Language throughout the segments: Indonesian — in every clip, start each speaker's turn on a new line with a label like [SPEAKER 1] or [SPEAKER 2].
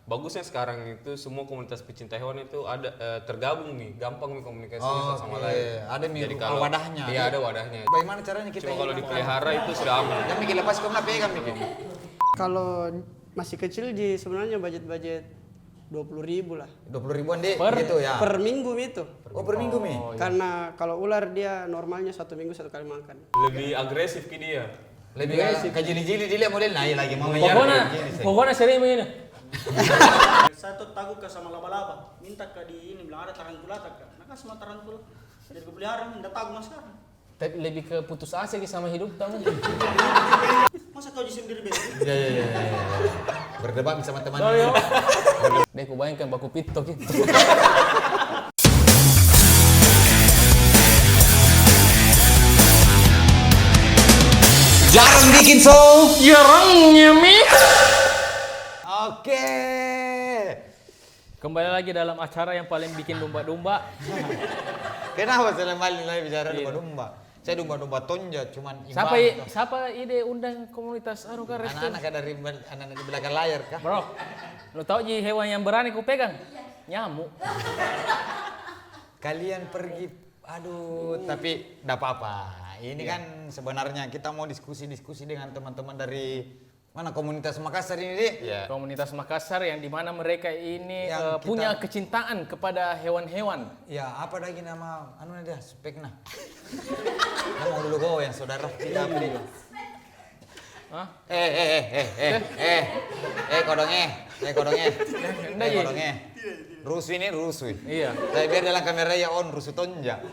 [SPEAKER 1] bagusnya sekarang itu semua komunitas pecinta hewan itu ada tergabung nih, gampang nih komunikasinya satu sama lain.
[SPEAKER 2] Ada
[SPEAKER 1] Jadi kalau
[SPEAKER 2] wadahnya.
[SPEAKER 1] Iya, ada wadahnya.
[SPEAKER 2] Bagaimana caranya kita?
[SPEAKER 1] Cuma kalau dipelihara itu sudah aman.
[SPEAKER 2] Yang bikin lepas kemana pegang bikin.
[SPEAKER 3] Kalau masih kecil sebenarnya budget 20.000 lah.
[SPEAKER 2] 20 ribuan deh,
[SPEAKER 3] Per,
[SPEAKER 2] gitu ya.
[SPEAKER 3] per minggu itu.
[SPEAKER 2] Oh, per minggu Mi.
[SPEAKER 3] Karena kalau ular dia normalnya 1 minggu 1 kali makan.
[SPEAKER 1] Lebih agresif ke dia.
[SPEAKER 2] Lebih ke jili-jili dia model naik lagi mau
[SPEAKER 4] Pokoknya sering begini.
[SPEAKER 5] Saya tuh takut ke sama laba-laba, minta ke di ini bilang ada tarantula tak kak, nah sama tarantula, jadi kepelihara minta takut mas sekarang.
[SPEAKER 4] Tapi lebih ke putus asa sama hidup kamu.
[SPEAKER 5] Masa kau di sendiri begitu?
[SPEAKER 2] Iya. Berdebat sama teman.
[SPEAKER 4] Deh, aku bayangkan baku pito gitu.
[SPEAKER 2] Jarang bikin so.
[SPEAKER 4] Jarangnya Mi.
[SPEAKER 2] Oke.
[SPEAKER 4] Kembali lagi dalam acara yang paling bikin domba-domba.
[SPEAKER 2] Kenapa saya balik lagi bicara domba-domba? Saya domba-domba tonja cuman
[SPEAKER 4] Siapa ide undang komunitas
[SPEAKER 2] anak-anak dari anak-anak di belakang layar kah?
[SPEAKER 4] Bro, lu tahu hewan yang berani ku pegang? Nyamuk.
[SPEAKER 2] Kalian pergi, aduh, tapi enggak apa-apa. Ini kan sebenarnya kita mau diskusi-diskusi dengan teman-teman dari mana komunitas Makassar ini, Dik?
[SPEAKER 1] Ya.
[SPEAKER 4] Komunitas Makassar yang dimana mereka ini
[SPEAKER 2] Yang
[SPEAKER 4] punya kecintaan kepada hewan-hewan.
[SPEAKER 2] Ya, apa lagi nama anu dia speknya? Mau dulu go yang saudara kita apa dia?
[SPEAKER 4] Hah?
[SPEAKER 2] Kodongnya. Rusuh.
[SPEAKER 4] Iya.
[SPEAKER 2] Tapi biar dalam kamera ya on rusuh tonja.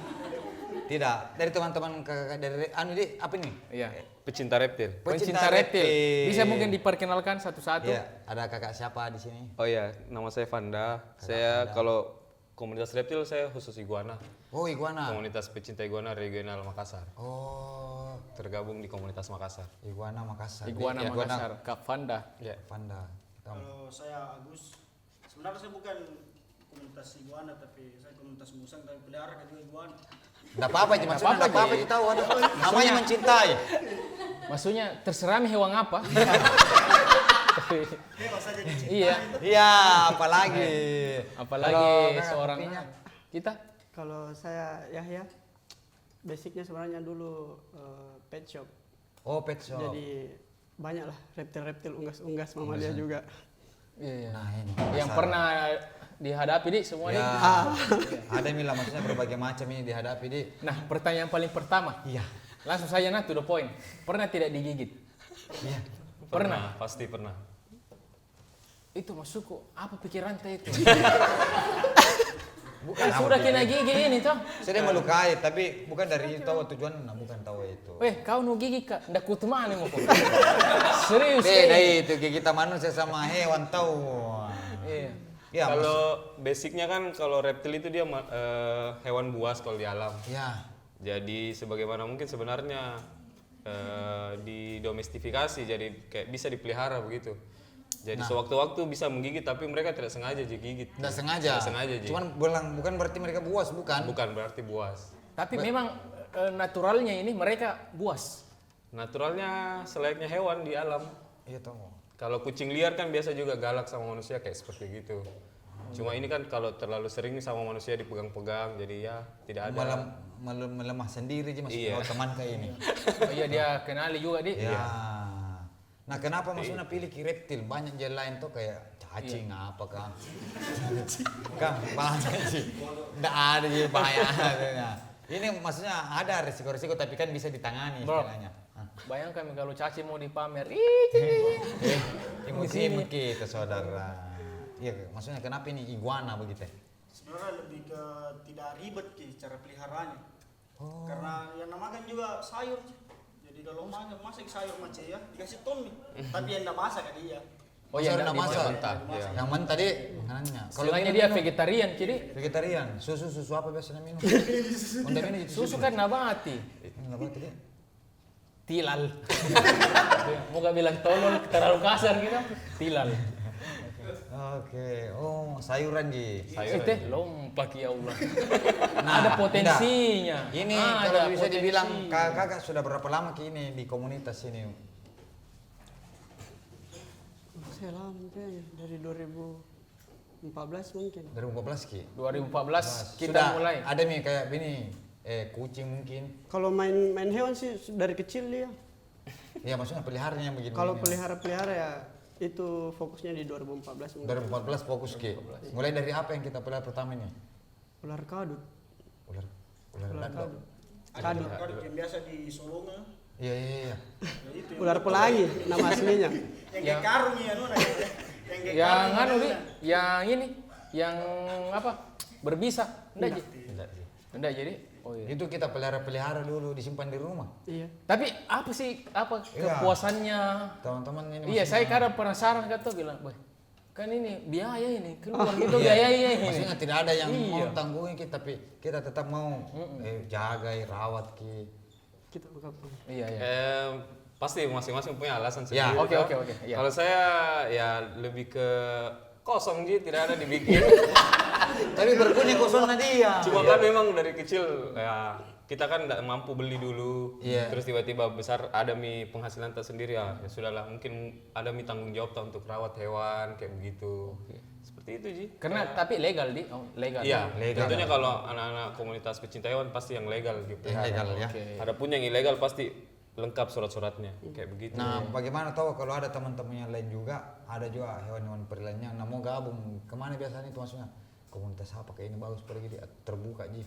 [SPEAKER 2] Tidak, dari teman-teman dari anu di apa ini?
[SPEAKER 4] Iya.
[SPEAKER 1] Pecinta reptil.
[SPEAKER 4] Pencinta reptil. Bisa mungkin diperkenalkan satu-satu?
[SPEAKER 2] Iya, ada kakak siapa di sini?
[SPEAKER 1] Oh iya, nama saya Vanda. Saya kalau komunitas reptil saya khusus iguana.
[SPEAKER 2] Oh, iguana.
[SPEAKER 1] Komunitas pecinta iguana regional Makassar.
[SPEAKER 2] Oh,
[SPEAKER 1] Tergabung di komunitas Makassar.
[SPEAKER 2] iguana Makassar.
[SPEAKER 4] Iguana
[SPEAKER 2] Iya,
[SPEAKER 4] Makassar, Kak Vanda.
[SPEAKER 1] Ya.
[SPEAKER 2] Vanda.
[SPEAKER 5] Kalau saya Agus, sebenarnya saya bukan komunitas iguana tapi saya komunitas musang tapi pelihara juga iguana.
[SPEAKER 2] Enggak apa-apa aja maksudnya, enggak apa-apa aja tahu ada. Namanya mencintai.
[SPEAKER 4] Maksudnya terserah hewan apa? Iya.
[SPEAKER 2] Iya, apalagi.
[SPEAKER 4] Apalagi
[SPEAKER 2] Kalau
[SPEAKER 4] seorang
[SPEAKER 2] kakaknya?
[SPEAKER 4] kita.
[SPEAKER 3] Kalau saya Yahya, basicnya sebenarnya dulu pet shop.
[SPEAKER 2] Oh, pet shop.
[SPEAKER 3] Jadi banyak lah reptil-reptil unggas-unggas mamalia juga.
[SPEAKER 4] Iya.
[SPEAKER 2] Nah, ini.
[SPEAKER 4] Yang pernah dihadapi di semua
[SPEAKER 2] Ya,
[SPEAKER 4] ini.
[SPEAKER 2] ada Mila maksudnya berbagai macam ini dihadapi di.
[SPEAKER 4] Nah, pertanyaan paling pertama.
[SPEAKER 2] Iya.
[SPEAKER 4] Langsung saja to the point. Pernah tidak digigit?
[SPEAKER 2] Iya.
[SPEAKER 4] Pernah.
[SPEAKER 1] Pasti pernah.
[SPEAKER 4] Itu maksudku, apa pikiran teh itu?
[SPEAKER 2] Bukan
[SPEAKER 4] Sudah kena gigi ini toh.
[SPEAKER 2] Saya melukai, tapi bukan dari itu tujuan, bukan tahu itu.
[SPEAKER 4] Weh, kau nu gigi kak, ndak kutu mana mau kok. Serius.
[SPEAKER 2] Beda itu kita manusia sama hewan tahu.
[SPEAKER 4] Iya.
[SPEAKER 2] Ya,
[SPEAKER 1] Kalau basicnya kan kalau reptil itu dia hewan buas kalau di alam.
[SPEAKER 2] ya.
[SPEAKER 1] Jadi sebagaimana mungkin sebenarnya didomestifikasi jadi kayak bisa dipelihara begitu. Jadi sewaktu-waktu bisa menggigit tapi mereka tidak sengaja digigit.
[SPEAKER 2] Tidak sengaja.
[SPEAKER 1] Tidak sengaja.
[SPEAKER 2] Cuman bukan berarti mereka buas, bukan?
[SPEAKER 1] Bukan berarti buas.
[SPEAKER 4] Tapi memang naturalnya ini mereka buas.
[SPEAKER 1] Naturalnya selayaknya hewan di alam.
[SPEAKER 2] Iya tahu.
[SPEAKER 1] Kalau kucing liar kan biasa juga galak sama manusia kayak seperti gitu. Cuma ini kan kalau terlalu sering sama manusia dipegang-pegang jadi ya tidak ada.
[SPEAKER 2] Melemah sendiri aja maksudnya
[SPEAKER 1] Iya.
[SPEAKER 2] teman kayak ini.
[SPEAKER 4] Oh iya, dia kenali juga di.
[SPEAKER 2] Ya. Nah, kenapa maksudnya pilih reptil? Banyak jalan lain tuh kayak cacing apa kan? Kan banyak sih. Nggak ada sih bahaya. Ini maksudnya ada resiko-resiko tapi kan bisa ditangani
[SPEAKER 4] Bro.
[SPEAKER 2] istilahnya.
[SPEAKER 4] Bayangkan kalau caci mau dipamer.
[SPEAKER 2] Imut-imut kita saudara. Iya, maksudnya kenapa ini iguana begitu?
[SPEAKER 5] Sebenarnya lebih ke tidak ribet cara peliharaannya. Karena yang namakan juga sayur. Jadi kalau masak sayur macam ya dikasih ton nih. Tapi yang enggak masak kan dia.
[SPEAKER 4] Oh iya,
[SPEAKER 2] Maksudnya
[SPEAKER 4] nggak
[SPEAKER 2] masak.
[SPEAKER 1] mentah, iya.
[SPEAKER 2] Yang mentah tadi makanannya.
[SPEAKER 4] Istilahnya dia vegetarian, jadi
[SPEAKER 2] vegetarian, susu apa biasanya minum? Untuk minum
[SPEAKER 4] susu kan nabati.
[SPEAKER 2] Enggak apa tadi?
[SPEAKER 4] Tilal. Mau gak bilang tolol terlalu kasar gitu. Tilal.
[SPEAKER 2] Oke, oh sayuran Ji.
[SPEAKER 4] Teh lompat ya Allah.
[SPEAKER 2] Nah,
[SPEAKER 4] Ada potensinya.
[SPEAKER 2] enggak. Ini
[SPEAKER 4] Ada
[SPEAKER 2] kalau bisa
[SPEAKER 4] potensi.
[SPEAKER 2] dibilang kakak sudah berapa lama ini di komunitas ini?
[SPEAKER 3] saya lama kayaknya dari 2014 mungkin.
[SPEAKER 2] 2014 Ki.
[SPEAKER 4] 2014 kita
[SPEAKER 2] Sudah
[SPEAKER 4] mulai.
[SPEAKER 2] ada nih kayak ini kucing mungkin.
[SPEAKER 3] Kalau main hewan sih dari kecil dia.
[SPEAKER 2] Ya maksudnya peliharanya yang begini.
[SPEAKER 3] Kalau pelihara ya itu fokusnya di 2014 mungkin.
[SPEAKER 2] 2014 fokus Ki. Mulai dari apa yang kita pelihara pertama ini?
[SPEAKER 3] Ular kadut.
[SPEAKER 2] Ular
[SPEAKER 3] Ular
[SPEAKER 2] dandok.
[SPEAKER 3] kadut.
[SPEAKER 5] Ada
[SPEAKER 3] Kadut.
[SPEAKER 5] kadut yang biasa di Solonga.
[SPEAKER 2] Iya iya iya.
[SPEAKER 5] Ya itu yang
[SPEAKER 3] Ular pelangi nama aslinya.
[SPEAKER 5] yang kayak karung ya Nona. Yang kayak
[SPEAKER 4] Yang
[SPEAKER 5] karung,
[SPEAKER 4] anu
[SPEAKER 5] Nona.
[SPEAKER 4] Di, yang ini, yang apa? Berbisa. Enggak, Ji.
[SPEAKER 2] Tidak sih.
[SPEAKER 4] Enggak jadi. Oh iya.
[SPEAKER 2] Itu kita pelihara dulu disimpan di rumah.
[SPEAKER 3] Iya.
[SPEAKER 4] Tapi apa sih
[SPEAKER 2] Iya.
[SPEAKER 4] kepuasannya?
[SPEAKER 2] Teman-teman ini
[SPEAKER 4] Iya, saya
[SPEAKER 2] maksudnya-
[SPEAKER 4] kadang penasaran kata bilang, "Boy, kan ini biaya ini, keluar gitu biayanya ini."
[SPEAKER 2] Maksudnya tidak ada yang
[SPEAKER 4] Iya.
[SPEAKER 2] mau tanggungin kita, tapi kita tetap mau jaga, rawat Ki.
[SPEAKER 3] Kita buka pun.
[SPEAKER 4] Iya, iya.
[SPEAKER 1] Pasti masing-masing punya alasan
[SPEAKER 2] Ya.
[SPEAKER 1] sendiri.
[SPEAKER 4] Oke,
[SPEAKER 1] toh.
[SPEAKER 4] oke, oke, iya.
[SPEAKER 1] Kalau saya ya lebih ke kosong Ji, tidak ada dibikin.
[SPEAKER 2] Tapi berpunya kosongnya dia.
[SPEAKER 1] Cuma kan memang dari kecil ya kita kan nggak mampu beli dulu.
[SPEAKER 2] Iya.
[SPEAKER 1] Terus tiba-tiba besar ada penghasilan tersendiri ya. Ya sudahlah, mungkin ada tanggung jawab tak untuk rawat hewan kayak begitu. Seperti itu Ji.
[SPEAKER 4] Karena tapi legal di, legal.
[SPEAKER 1] Iya,
[SPEAKER 2] Legal.
[SPEAKER 1] tentunya kalau anak-anak komunitas pecinta hewan pasti yang legal gitu.
[SPEAKER 2] Yang legal ya.
[SPEAKER 4] Oke.
[SPEAKER 1] Adapun yang ilegal pasti lengkap surat-suratnya kayak begitu.
[SPEAKER 2] Nah, bagaimana tahu kalau ada teman-teman yang lain juga, ada juga hewan-hewan perilainnya, nah mau gabung, kemana biasanya itu maksudnya? Komunitas apa kayak ini bagus pergi dia terbuka Ji.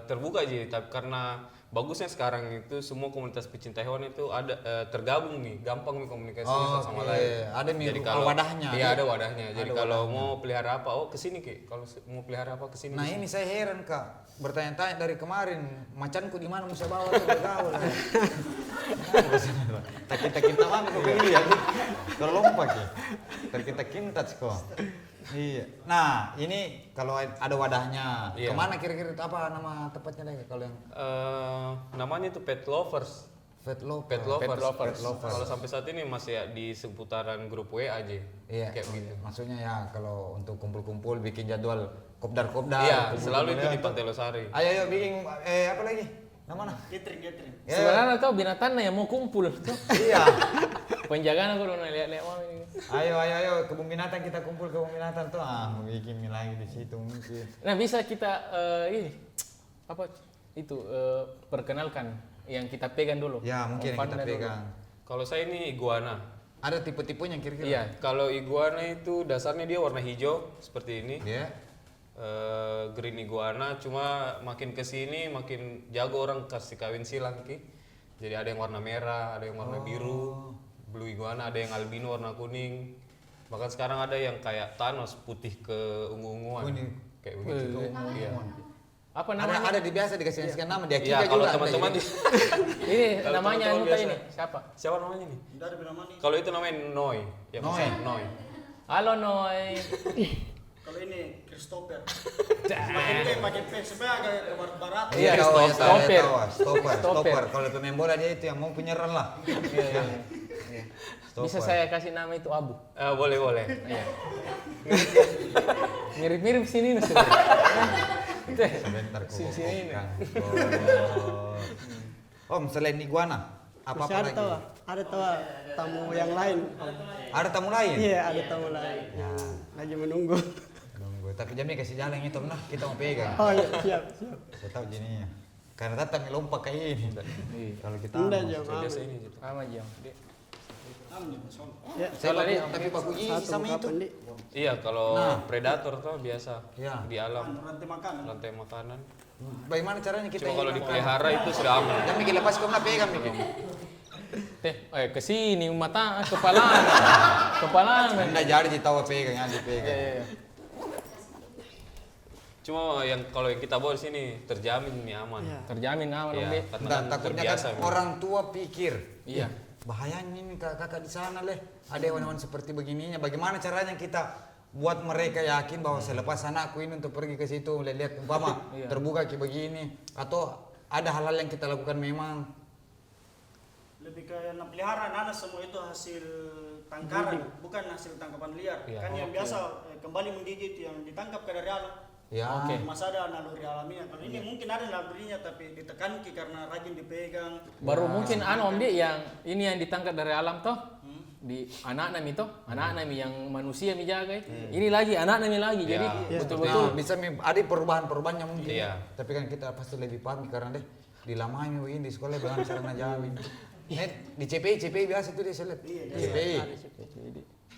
[SPEAKER 1] Terbuka Ji, tapi karena bagusnya sekarang itu semua komunitas pecinta hewan itu ada tergabung nih, gampang nih komunikasinya satu sama
[SPEAKER 2] Oke.
[SPEAKER 1] lain.
[SPEAKER 2] Ada nih
[SPEAKER 1] Jadi kalau
[SPEAKER 2] wadahnya.
[SPEAKER 1] Iya, ada wadahnya. Jadi
[SPEAKER 2] Ada
[SPEAKER 1] kalau
[SPEAKER 2] wadahnya.
[SPEAKER 1] mau pelihara apa, oh kesini Ki. Kalau mau pelihara apa kesini.
[SPEAKER 2] Nah ini saya heran Kak, bertanya-tanya dari kemarin, macanku di mana mesti bawa tuh bergaul. Tak kita mami kok begini ya, kalau lompat ya, kita kintat kok. Iya. Nah ini kalau ada wadahnya,
[SPEAKER 1] Iya.
[SPEAKER 2] kemana kira-kira itu apa nama tepatnya deh kalau yang
[SPEAKER 1] Namanya itu Pet Lovers.
[SPEAKER 2] Pet Lovers.
[SPEAKER 1] Pet Lovers.
[SPEAKER 2] Pet Lovers.
[SPEAKER 1] Kalau sampai saat ini masih ya di seputaran grup WA aja.
[SPEAKER 2] Iya.
[SPEAKER 1] Kayak begitu.
[SPEAKER 2] Maksudnya ya kalau untuk kumpul-kumpul bikin jadwal kopdar-kopdar.
[SPEAKER 1] Iya,
[SPEAKER 2] kumpul-kumpul
[SPEAKER 1] selalu itu
[SPEAKER 2] ya,
[SPEAKER 1] di
[SPEAKER 2] tuh.
[SPEAKER 1] Pantai Losari.
[SPEAKER 2] Ayo bikin apa lagi? Namanya?
[SPEAKER 5] Gathering.
[SPEAKER 2] Ya.
[SPEAKER 4] Sebenarnya tuh binatangnya yang mau kumpul tuh.
[SPEAKER 2] Iya.
[SPEAKER 4] Penjagaan aku udah lihat-lihat mami.
[SPEAKER 2] Ayo kebun binatang kita kumpul kebun binatang tuh mau bikin mie lagi di situ mungkin.
[SPEAKER 4] Nah, bisa kita ini apa itu perkenalkan yang kita pegang dulu.
[SPEAKER 2] Ya mungkin yang kita
[SPEAKER 4] Umpannya dulu.
[SPEAKER 2] pegang.
[SPEAKER 1] Kalau saya ini iguana.
[SPEAKER 2] Ada tipe-tipenya kira-kira?
[SPEAKER 1] Iya, kalau iguana itu dasarnya dia warna hijau seperti ini.
[SPEAKER 2] Iya.
[SPEAKER 1] Green iguana, cuma makin kesini makin jago orang kasih kawin silang Ki. Jadi ada yang warna merah, ada yang warna biru, blue iguana, ada yang albino warna kuning. Bahkan sekarang ada yang kayak Thanos putih ke ungu-unguan.
[SPEAKER 2] Oh, ini.
[SPEAKER 1] Kayak begitu. Iya.
[SPEAKER 4] Apa
[SPEAKER 2] Ada
[SPEAKER 4] namanya?
[SPEAKER 2] ada di biasa dikasih nama dia
[SPEAKER 1] Iya,
[SPEAKER 2] Kika
[SPEAKER 1] kalau
[SPEAKER 2] juga ada
[SPEAKER 1] teman-teman
[SPEAKER 2] jadi.
[SPEAKER 4] Ini
[SPEAKER 1] Kalau
[SPEAKER 4] namanya
[SPEAKER 1] teman-teman
[SPEAKER 4] Anuta
[SPEAKER 1] biasa.
[SPEAKER 4] ini. Siapa?
[SPEAKER 1] siapa namanya nih?
[SPEAKER 5] Tidak ada bilang mana.
[SPEAKER 1] Kalau itu namanya Noi. Ya,
[SPEAKER 2] Noi.
[SPEAKER 1] maksudnya Noi.
[SPEAKER 4] Halo Noi.
[SPEAKER 5] Kalau ini Christopher. pakai P sebenarnya agak ke barat.
[SPEAKER 2] Iya, tahu, ya, tahu,
[SPEAKER 4] Stopper.
[SPEAKER 2] ya, tahu. Stopper.
[SPEAKER 4] Stopper.
[SPEAKER 2] Stopper. Kalau pemain bola dia itu yang mau penyerang lah. Iya.
[SPEAKER 4] Bisa saya kasih nama itu Abu.
[SPEAKER 1] Boleh, boleh.
[SPEAKER 4] Iya. Mirip-mirip sini nih.
[SPEAKER 2] Sebentar kok.
[SPEAKER 4] Sini.
[SPEAKER 2] Om, selain iguana, apa
[SPEAKER 3] Masih ada
[SPEAKER 2] lagi?
[SPEAKER 3] tahu, ada tahu tamu yang lain.
[SPEAKER 2] Ada tamu lain?
[SPEAKER 3] Iya, ada tamu lain.
[SPEAKER 2] Ya,
[SPEAKER 3] Lagi menunggu.
[SPEAKER 2] nunggu. Tapi Jami kasih jalan itu nah, kita mau pegang.
[SPEAKER 3] Oh iya, siap.
[SPEAKER 2] Saya tahu jadinya. Karena tetap lompat kayak ini. Kalau kita
[SPEAKER 3] Enggak
[SPEAKER 2] anu.
[SPEAKER 3] jam.
[SPEAKER 1] Biasa ini gitu.
[SPEAKER 4] Sama Jam.
[SPEAKER 3] Ya,
[SPEAKER 2] Saya
[SPEAKER 4] Soalnya
[SPEAKER 2] baku, tapi baku gigi
[SPEAKER 3] satu
[SPEAKER 2] sama itu.
[SPEAKER 3] kapan, Di?
[SPEAKER 1] Iya, kalau
[SPEAKER 2] Nah.
[SPEAKER 1] predator tuh biasa
[SPEAKER 2] Iya.
[SPEAKER 1] di alam,
[SPEAKER 5] Rantai makanan.
[SPEAKER 1] rantai makanan.
[SPEAKER 2] Bagaimana caranya kita
[SPEAKER 1] Cuma kalau
[SPEAKER 2] ini?
[SPEAKER 1] dipelihara itu sudah aman.
[SPEAKER 2] Jami kita lepas kau nak pegang Miki.
[SPEAKER 4] Ke sini mata kepala. Kepala.
[SPEAKER 2] Anda jadi tahu pegang, yang dipegang.
[SPEAKER 4] Iya.
[SPEAKER 1] Cuma yang kalau yang kita bawa di sini terjamin ini aman.
[SPEAKER 3] Iya.
[SPEAKER 4] Terjamin aman
[SPEAKER 1] Iya,
[SPEAKER 4] Om Di.
[SPEAKER 1] karena
[SPEAKER 2] Nah,
[SPEAKER 1] kan
[SPEAKER 2] takutnya
[SPEAKER 1] terbiasa.
[SPEAKER 2] kan
[SPEAKER 1] memang.
[SPEAKER 2] orang tua pikir,
[SPEAKER 4] Iya.
[SPEAKER 2] bahayanya ini kakak di sana leh, ada hewan-hewan seperti begininya. Bagaimana caranya kita buat mereka yakin bahwa selepas anakku ini untuk pergi ke situ lihat umpama
[SPEAKER 4] Iya.
[SPEAKER 2] terbuka kayak begini, atau ada hal-hal yang kita lakukan memang
[SPEAKER 5] Lebih ke yang pelihara anak semua itu hasil tangkaran, bukan hasil tangkapan liar.
[SPEAKER 1] Iya.
[SPEAKER 5] Kan yang biasa kembali menggigit yang ditangkap ke dari alam.
[SPEAKER 2] ya.
[SPEAKER 4] Oke.
[SPEAKER 5] Masa ada naluri alamiah. Kalau ini mungkin ada nalurinya tapi ditekan karena rajin dipegang.
[SPEAKER 4] Baru mungkin Om Di yang ini yang ditangkap dari alam toh. di anak-anak itu, anak-anak yang manusia mi jaga. Ini lagi anak-anak mi lagi. Jadi betul-betul
[SPEAKER 2] Nah, bisa ada perubahan-perubahannya mungkin.
[SPEAKER 1] Iya.
[SPEAKER 2] Tapi kan kita pasti lebih paham karena deh dilamanya begini di sekolah dengan cara ngajawin. Di CPI biasa itu dia seleb. CPI.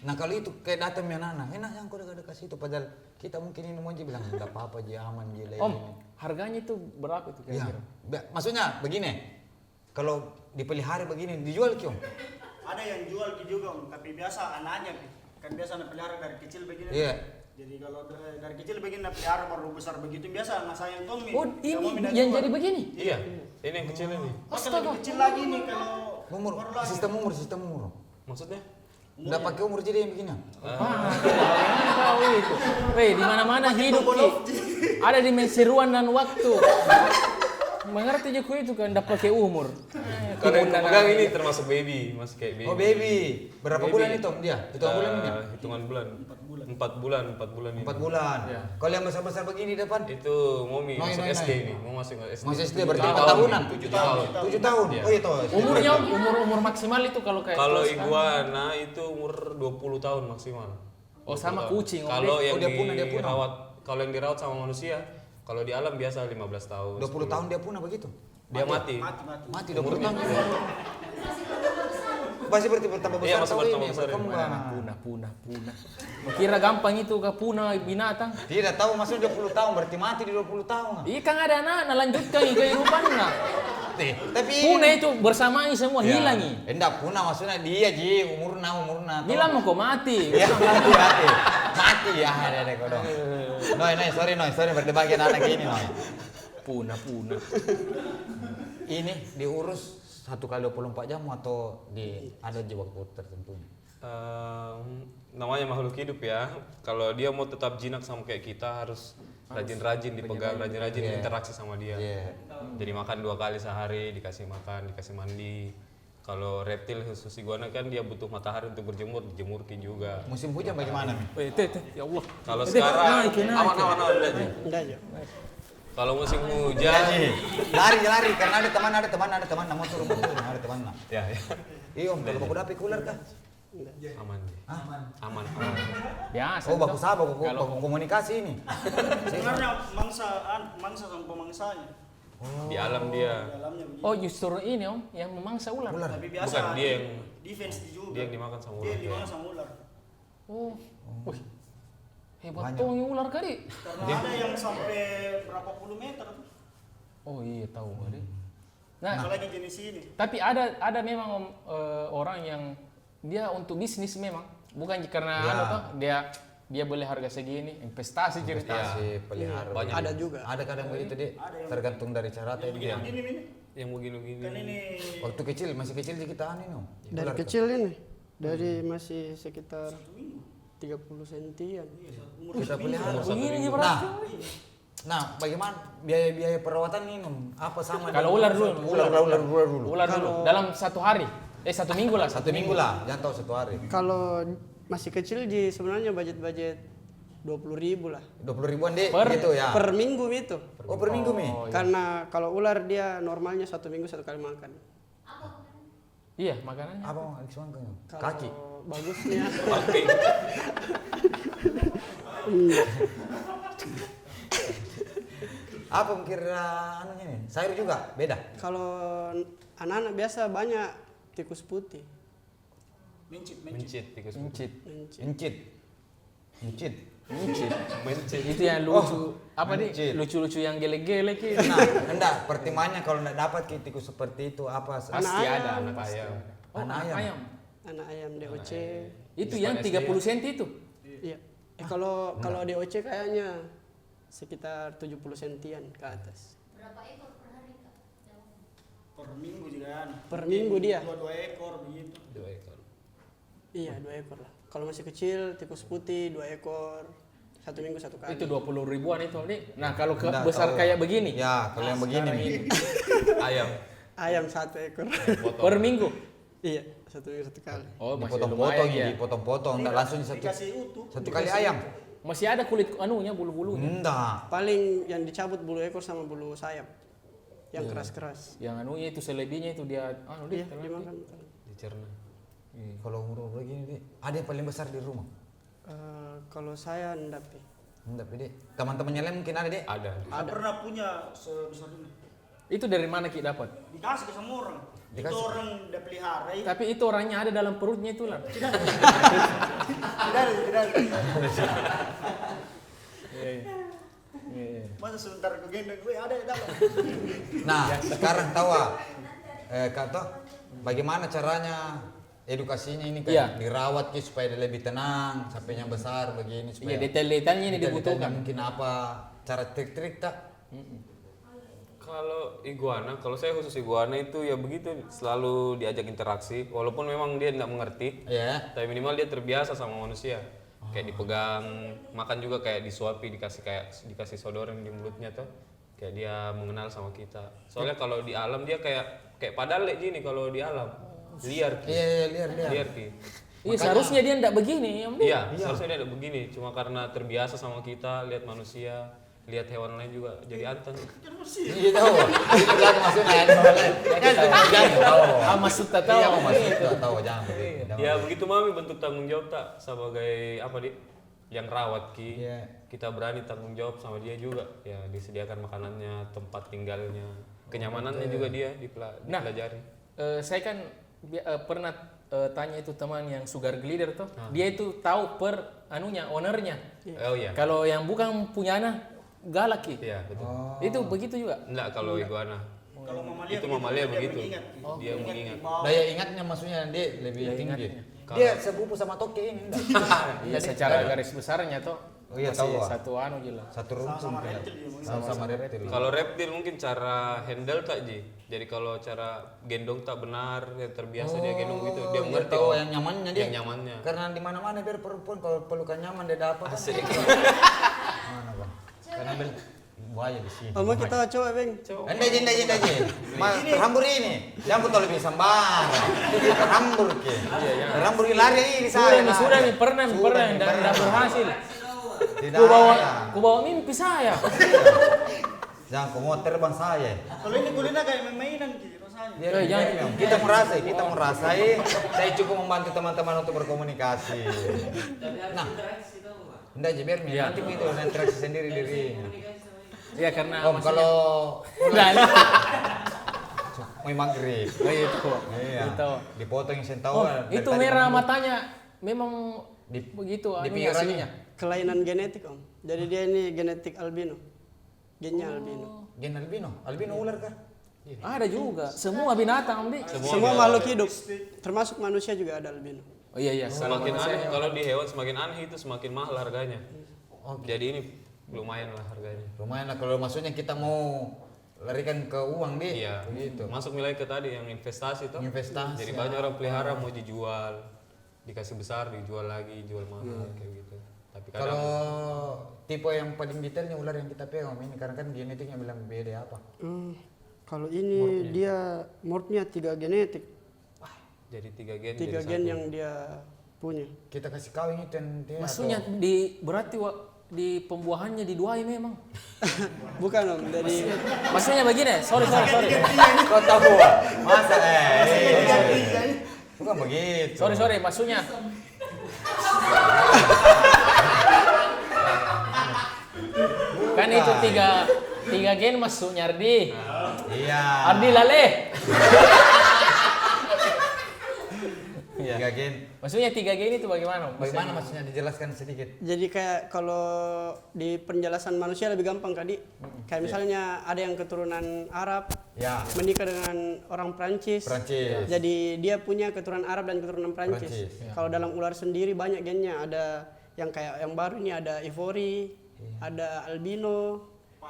[SPEAKER 2] Nah kalau itu kayak datang yang anak, enak yang kau udah kasih itu padahal kita mungkin ini mau bilang enggak apa-apa aja aman aja.
[SPEAKER 4] Om, harganya itu berapa itu
[SPEAKER 2] Ya,
[SPEAKER 4] kira-kira?
[SPEAKER 2] maksudnya begini, kalau dipelihara begini dijual Ki, Om?
[SPEAKER 5] Ada yang jual juga Om, tapi biasa anaknya Pi. Kan biasa anak pelihara dari kecil begini.
[SPEAKER 2] Iya.
[SPEAKER 5] Jadi kalau dari kecil begini anak pelihara baru besar begitu biasa anak sayang Tommy.
[SPEAKER 4] Oh, ini yang jadi begini?
[SPEAKER 1] Iya, ini yang kecil ini.
[SPEAKER 5] Astaga. Lebih kecil lagi nih kalau
[SPEAKER 2] Umur,
[SPEAKER 5] baru lagi.
[SPEAKER 2] sistem umur.
[SPEAKER 1] Maksudnya?
[SPEAKER 2] Enggak pakai umur jadi yang begini.
[SPEAKER 4] Tahu itu. Weh, di mana-mana hidup Ki. Ada dimensi ruang dan waktu. Mengerti juga itu kan enggak pakai umur.
[SPEAKER 1] Kalau yang pegang ini termasuk baby, masih kayak baby.
[SPEAKER 2] Oh baby, berapa
[SPEAKER 1] Baby.
[SPEAKER 2] bulan itu Om dia? Hitungan bulan ini?
[SPEAKER 1] Hitungan bulan. 4 bulan.
[SPEAKER 2] 4 bulan.
[SPEAKER 4] Ya.
[SPEAKER 2] Kalau yang besar-besar begini depan?
[SPEAKER 1] Itu Momi
[SPEAKER 2] Noi,
[SPEAKER 1] masuk
[SPEAKER 2] noi,
[SPEAKER 1] SD
[SPEAKER 2] noi.
[SPEAKER 1] ini, mau masuk SD.
[SPEAKER 2] Masih SD
[SPEAKER 1] 7
[SPEAKER 2] berarti
[SPEAKER 1] tahun
[SPEAKER 2] 4 tahunan.
[SPEAKER 1] 7 tahun.
[SPEAKER 2] 7 tahun.
[SPEAKER 1] Iya.
[SPEAKER 2] Oh iya toh.
[SPEAKER 4] Umurnya umur maksimal itu kalau kayak
[SPEAKER 1] Kalau
[SPEAKER 4] terus kan?
[SPEAKER 1] iguana itu umur 20 tahun maksimal.
[SPEAKER 4] Oh, sama
[SPEAKER 1] 20 tahun.
[SPEAKER 4] kucing, Om.
[SPEAKER 1] Kalau yang
[SPEAKER 2] dia punah.
[SPEAKER 1] dirawat, kalau yang dirawat sama manusia, kalau di alam biasa 15 tahun.
[SPEAKER 2] 20 tahun dia punah begitu.
[SPEAKER 1] Dia mati.
[SPEAKER 2] Mati 20 tahun. Masih berarti bertambah besar.
[SPEAKER 1] Iya, masih
[SPEAKER 2] tahu
[SPEAKER 1] bertambah
[SPEAKER 2] ini,
[SPEAKER 1] besar.
[SPEAKER 2] berkembang.
[SPEAKER 4] punah. Kira gampang itu ke punah binatang.
[SPEAKER 2] Tidak tahu maksudnya 20 tahun berarti mati di 20 tahun.
[SPEAKER 4] Iya kan ada anak lanjutkan kehidupannya.
[SPEAKER 2] Tapi
[SPEAKER 4] Punah itu bersamai semua
[SPEAKER 2] Ya.
[SPEAKER 4] hilang.
[SPEAKER 2] Enggak punah maksudnya dia umurna.
[SPEAKER 4] Bilang mau kok mati.
[SPEAKER 2] Iya mati ya ada kau dong. Sorry berdebat anak ini Noi.
[SPEAKER 4] Punah.
[SPEAKER 2] Ini diurus 1 kali 24 jam atau ada di waktu tertentu?
[SPEAKER 1] Namanya makhluk hidup ya. Kalau dia mau tetap jinak sama kayak kita harus rajin-rajin dipegang, rajin-rajin interaksi sama dia.
[SPEAKER 2] Iya.
[SPEAKER 1] Jadi makan 2 kali sehari, dikasih makan, dikasih mandi. Kalau reptil khusus iguana kan dia butuh matahari untuk berjemur, dijemurkin juga.
[SPEAKER 2] Musim hujan bagaimana nih?
[SPEAKER 4] Ya Allah.
[SPEAKER 1] Kalau sekarang
[SPEAKER 4] naik.
[SPEAKER 1] aman aja.
[SPEAKER 3] Enggak aja.
[SPEAKER 1] Kalau musim hujan,
[SPEAKER 2] Lari karena ada teman mau turun ada teman lah.
[SPEAKER 1] ya.
[SPEAKER 2] Iya Om, kalau baku dapet ular kah?
[SPEAKER 1] Aman. Aman.
[SPEAKER 4] Biasa.
[SPEAKER 2] Oh baku sabar,
[SPEAKER 4] Kalau-
[SPEAKER 2] baku komunikasi ini.
[SPEAKER 5] Sebenarnya mangsa sama pemangsanya.
[SPEAKER 1] Di alam dia.
[SPEAKER 5] Dalamnya begini.
[SPEAKER 4] Oh justru ini Om yang memangsa ular.
[SPEAKER 5] Tapi biasa
[SPEAKER 1] Bukan dia yang
[SPEAKER 5] defense juga.
[SPEAKER 1] dia yang dimakan sama
[SPEAKER 5] Dia
[SPEAKER 1] ular.
[SPEAKER 5] yang dimakan sama ular.
[SPEAKER 4] Oh. Wih. Hebat
[SPEAKER 2] Banyak.
[SPEAKER 4] tuh yang ular kali.
[SPEAKER 5] Karena ada yang sampai berapa puluh meter tuh.
[SPEAKER 4] Oh iya tahu kali. Nah,
[SPEAKER 5] Apalagi jenis ini.
[SPEAKER 4] tapi ada memang Om, orang yang dia untuk bisnis memang bukan karena
[SPEAKER 2] Ya.
[SPEAKER 4] anu toh, dia boleh harga segini investasi cerita.
[SPEAKER 2] Investasi pelihara.
[SPEAKER 1] Banyak.
[SPEAKER 3] Ada juga.
[SPEAKER 2] Ada kadang begitu deh. Tergantung dari cara
[SPEAKER 5] Yang
[SPEAKER 2] dia.
[SPEAKER 5] begini.
[SPEAKER 1] Yang begini-begini.
[SPEAKER 5] Kan ini
[SPEAKER 2] Waktu kecil masih kecil sih kita anu no.
[SPEAKER 3] Dari kecil ini, dari masih sekitar 30 sentian.
[SPEAKER 2] Kita pelihara.
[SPEAKER 4] Begini
[SPEAKER 2] Nah,
[SPEAKER 4] berat.
[SPEAKER 2] nah bagaimana biaya perawatan ini Nom? Apa sama?
[SPEAKER 4] Kalau
[SPEAKER 2] dengan-
[SPEAKER 4] ular dulu.
[SPEAKER 2] Ular dulu.
[SPEAKER 4] Ular dulu dalam 1 hari. 1 minggu lah.
[SPEAKER 2] 1 minggu lah, jangan tahu 1 hari.
[SPEAKER 3] Kalau masih kecil sebenarnya budget 20.000 lah.
[SPEAKER 2] 20 ribuan deh,
[SPEAKER 4] Per-
[SPEAKER 2] gitu ya.
[SPEAKER 3] Per minggu itu.
[SPEAKER 2] Oh per minggu mi.
[SPEAKER 4] Oh, iya.
[SPEAKER 3] Karena kalau ular dia normalnya 1 minggu 1 kali makan.
[SPEAKER 4] Iya, makanannya.
[SPEAKER 2] Apa mau Alex Mangkang?
[SPEAKER 3] Kalau
[SPEAKER 2] Kaki.
[SPEAKER 3] bagusnya
[SPEAKER 1] Pakai.
[SPEAKER 2] Apa mungkin anunya nih? Sayur juga beda.
[SPEAKER 3] kalau anak-anak biasa banyak tikus putih.
[SPEAKER 5] mencit.
[SPEAKER 1] Mencit tikus.
[SPEAKER 4] Mencit.
[SPEAKER 2] Encit.
[SPEAKER 4] Mencit.
[SPEAKER 1] Mencit.
[SPEAKER 4] Itu yang lucu. Apa nih?
[SPEAKER 2] mencit.
[SPEAKER 4] Lucu-lucu yang gelek-gelek itu.
[SPEAKER 2] Nah, enggak, pertimbangannya kalau enggak dapat tikus seperti itu apa?
[SPEAKER 4] Pasti
[SPEAKER 3] ayam.
[SPEAKER 4] ada anak
[SPEAKER 1] Pasti
[SPEAKER 4] ayam.
[SPEAKER 1] ada.
[SPEAKER 4] Oh,
[SPEAKER 2] Anak
[SPEAKER 4] anak
[SPEAKER 2] ayam.
[SPEAKER 4] ayam.
[SPEAKER 3] Anak ayam DOC.
[SPEAKER 4] Itu
[SPEAKER 1] Di
[SPEAKER 4] yang
[SPEAKER 1] depan
[SPEAKER 4] 30 cm itu.
[SPEAKER 3] Iya. Kalau DOC kayaknya sekitar 70 sentian ke atas.
[SPEAKER 5] Per minggu juga kan.
[SPEAKER 3] Per minggu dia.
[SPEAKER 5] 2 ekor begitu.
[SPEAKER 1] 2 ekor.
[SPEAKER 3] Iya, 2 ekor lah. Kalau masih kecil tikus putih 2 ekor. 1 minggu 1 kali.
[SPEAKER 4] Itu 20 ribuan itu, Dik. Nah, kalau
[SPEAKER 2] Enggak,
[SPEAKER 4] besar
[SPEAKER 2] tahu.
[SPEAKER 4] kayak begini.
[SPEAKER 2] Ya, kalau yang begini
[SPEAKER 4] sekarang
[SPEAKER 2] nih.
[SPEAKER 4] ini.
[SPEAKER 1] Ayam.
[SPEAKER 3] Ayam 1 ekor.
[SPEAKER 4] Per minggu.
[SPEAKER 3] Iya, 1 minggu 1 kali.
[SPEAKER 4] Oh, masih
[SPEAKER 2] Dipotong-potong
[SPEAKER 4] lumayan ya.
[SPEAKER 2] dipotong-potong, enggak langsung
[SPEAKER 5] Dikasih utuh.
[SPEAKER 2] satu kali ayam.
[SPEAKER 4] Masih ada kulit anunya, bulu-bulunya.
[SPEAKER 2] Enggak.
[SPEAKER 3] Paling yang dicabut bulu ekor sama bulu sayap. Yang keras-keras.
[SPEAKER 4] Yang anunya itu selebihnya itu dia
[SPEAKER 3] Iya, dimakan.
[SPEAKER 1] Dicerna.
[SPEAKER 2] Kalau umur begini, Dik, ada yang paling besar di rumah?
[SPEAKER 3] Kalau saya enggak, Pi.
[SPEAKER 2] Enggak, Dik. Teman-temannya lain mungkin ada, Dik?
[SPEAKER 1] Ada.
[SPEAKER 5] Saya pernah punya sebesar ini.
[SPEAKER 4] Itu dari mana Ki dapat?
[SPEAKER 5] Dikasih ke sama orang. Itu
[SPEAKER 2] Dikasih?
[SPEAKER 5] orang udah pelihara.
[SPEAKER 4] Tapi itu orangnya ada dalam perutnya itu lah.
[SPEAKER 5] Tidak ada. Masa sebentar ke gendong gue ada di dalam.
[SPEAKER 2] Nah, sekarang tahu Kak Toh, bagaimana caranya edukasinya ini kan
[SPEAKER 4] Iya.
[SPEAKER 2] dirawat Ki supaya dia lebih tenang, sampainya besar begini supaya
[SPEAKER 4] Iya, detail-detailnya ini
[SPEAKER 2] detail-detailnya
[SPEAKER 4] dibutuhkan.
[SPEAKER 2] mungkin apa cara trik-trik tak?
[SPEAKER 1] Kalau iguana, kalau saya khusus iguana itu ya begitu, selalu diajak interaksi, walaupun memang dia tidak mengerti,
[SPEAKER 2] Ya.
[SPEAKER 1] tapi minimal dia terbiasa sama manusia. Kayak dipegang, makan juga kayak disuapi, dikasih sodoran di mulutnya tuh, kayak dia mengenal sama kita. Soalnya kalau di alam dia kayak padahal gini kalau di alam liar Ki.
[SPEAKER 2] Iya, liar.
[SPEAKER 1] Liar Ki.
[SPEAKER 4] Iya, seharusnya dia enggak begini, Om.
[SPEAKER 1] Iya, seharusnya dia ada begini, cuma karena terbiasa sama kita, lihat manusia, lihat hewan lain juga jadi anteng.
[SPEAKER 2] Iya tahu. Itu kan maksudnya jangan tahu.
[SPEAKER 4] Maksud tak tahu.
[SPEAKER 2] Iya, maksud tahu jangan begitu.
[SPEAKER 1] Ya begitu mami bentuk tanggung jawab tak sebagai apa di yang rawat Ki.
[SPEAKER 2] Iya.
[SPEAKER 1] Kita berani tanggung jawab sama dia juga. Ya disediakan makanannya, tempat tinggalnya, kenyamanannya juga dia dipelajari.
[SPEAKER 4] Saya kan pernah tanya itu teman yang sugar glider tuh, dia itu tahu per ownernya.
[SPEAKER 1] Oh iya.
[SPEAKER 4] Kalau yang bukan punya anak galak Ki.
[SPEAKER 1] Iya betul.
[SPEAKER 4] Itu begitu juga.
[SPEAKER 1] Enggak kalau iguana.
[SPEAKER 5] Kalau mamalia
[SPEAKER 1] Itu mamalia begitu.
[SPEAKER 5] mengingat.
[SPEAKER 1] Dia mengingat.
[SPEAKER 2] Daya ingatnya maksudnya dia lebih
[SPEAKER 4] Daya
[SPEAKER 2] tinggi.
[SPEAKER 4] ingatnya.
[SPEAKER 2] Dia sepupu sama toke ini enggak?
[SPEAKER 4] Iya, secara garis besarnya tuh.
[SPEAKER 2] Oh iya,
[SPEAKER 4] masih
[SPEAKER 2] tahu, ah.
[SPEAKER 4] satu jelas.
[SPEAKER 2] Satu rumpun.
[SPEAKER 5] Sama reptil dia.
[SPEAKER 2] Sama reptil.
[SPEAKER 1] Kalau reptil mungkin cara handle tak Ji. Jadi kalau cara gendong tak benar, yang terbiasa dia gendong gitu, dia mengerti.
[SPEAKER 2] tahu
[SPEAKER 1] oh,
[SPEAKER 2] yang nyamannya dia.
[SPEAKER 1] Yang nyamannya.
[SPEAKER 2] Karena di mana-mana biar perempuan kalau pelukan nyaman dia dapat.
[SPEAKER 1] Asik.
[SPEAKER 2] Mana Bang? Karena ambil buaya di sini.
[SPEAKER 3] Mau kita coba, Bang.
[SPEAKER 2] Enggak je. Rambur ini. Jangan kau lebih sembarang. Rambur ke. Rambur lari ini saya.
[SPEAKER 4] Sudah nih pernah dan berhasil.
[SPEAKER 2] Tidak.
[SPEAKER 4] Ku bawa mimpi saya.
[SPEAKER 2] Jangan kau mau terbang saya.
[SPEAKER 5] Kalau ini kuliner kayak mainan Ki rasanya.
[SPEAKER 4] Jangan.
[SPEAKER 2] Kita merasai. Saya cukup membantu teman-teman untuk berkomunikasi. Nah, enggak je biar nanti itu interaksi sendiri diri.
[SPEAKER 4] Iya karena
[SPEAKER 2] Om kalau mau maghrib.
[SPEAKER 4] itu.
[SPEAKER 2] Iya.
[SPEAKER 4] Itu.
[SPEAKER 2] Dipotong yang tahu.
[SPEAKER 4] Oh, itu merah matanya memang begitu
[SPEAKER 2] pikirannya.
[SPEAKER 4] aslinya.
[SPEAKER 3] Kelainan genetik, Om. Jadi dia ini genetik albino. Gennya albino.
[SPEAKER 2] Gen albino ular kah?
[SPEAKER 4] Ada juga. Semua binatang, Om.
[SPEAKER 3] Semua makhluk hidup, termasuk manusia juga ada albino.
[SPEAKER 4] Oh iya.
[SPEAKER 1] Semakin aneh kalau di hewan semakin aneh itu semakin mahal harganya. Jadi ini lumayan lah harganya.
[SPEAKER 2] Lumayan lah kalau maksudnya kita mau larikan ke uang deh.
[SPEAKER 1] Iya.
[SPEAKER 2] Begitu.
[SPEAKER 1] Masuk nilai ke tadi yang investasi tuh.
[SPEAKER 2] Investasi.
[SPEAKER 1] Jadi banyak orang pelihara mau dijual, dikasih besar dijual lagi, jual mahal kayak gitu. Tapi kadang
[SPEAKER 2] Kalau tipe yang paling detailnya ular yang kita pegang ini karena kan genetiknya bilang beda apa?
[SPEAKER 3] Kalau ini dia mortnya 3 genetik,
[SPEAKER 1] jadi 3 gen.
[SPEAKER 3] 3
[SPEAKER 1] jadi
[SPEAKER 3] gen
[SPEAKER 1] satu.
[SPEAKER 3] yang dia punya.
[SPEAKER 2] Kita kasih kawin itu yang dia.
[SPEAKER 4] Maksudnya berarti di pembuahannya diduai memang.
[SPEAKER 3] Bukan, Om. Jadi
[SPEAKER 4] Maksudnya begini, sorry.
[SPEAKER 2] Kau tahu? Masa bukan begitu.
[SPEAKER 4] Sorry, maksudnya kan itu tiga gen masuknya Ardi.
[SPEAKER 2] Iya.
[SPEAKER 4] Ardi lale.
[SPEAKER 2] 3 gen.
[SPEAKER 4] Maksudnya 3 gen itu bagaimana?
[SPEAKER 2] Bagaimana maksudnya dijelaskan sedikit?
[SPEAKER 3] Jadi kayak kalau di penjelasan manusia lebih gampang tadi. Kayak misalnya ada yang keturunan Arab
[SPEAKER 2] Ya.
[SPEAKER 3] menikah dengan orang Prancis.
[SPEAKER 2] Prancis.
[SPEAKER 3] Jadi dia punya keturunan Arab dan keturunan Prancis.
[SPEAKER 2] Prancis,
[SPEAKER 3] Kalau dalam ular sendiri banyak gennya. Ada yang kayak yang baru ini ada ivory, ada albino,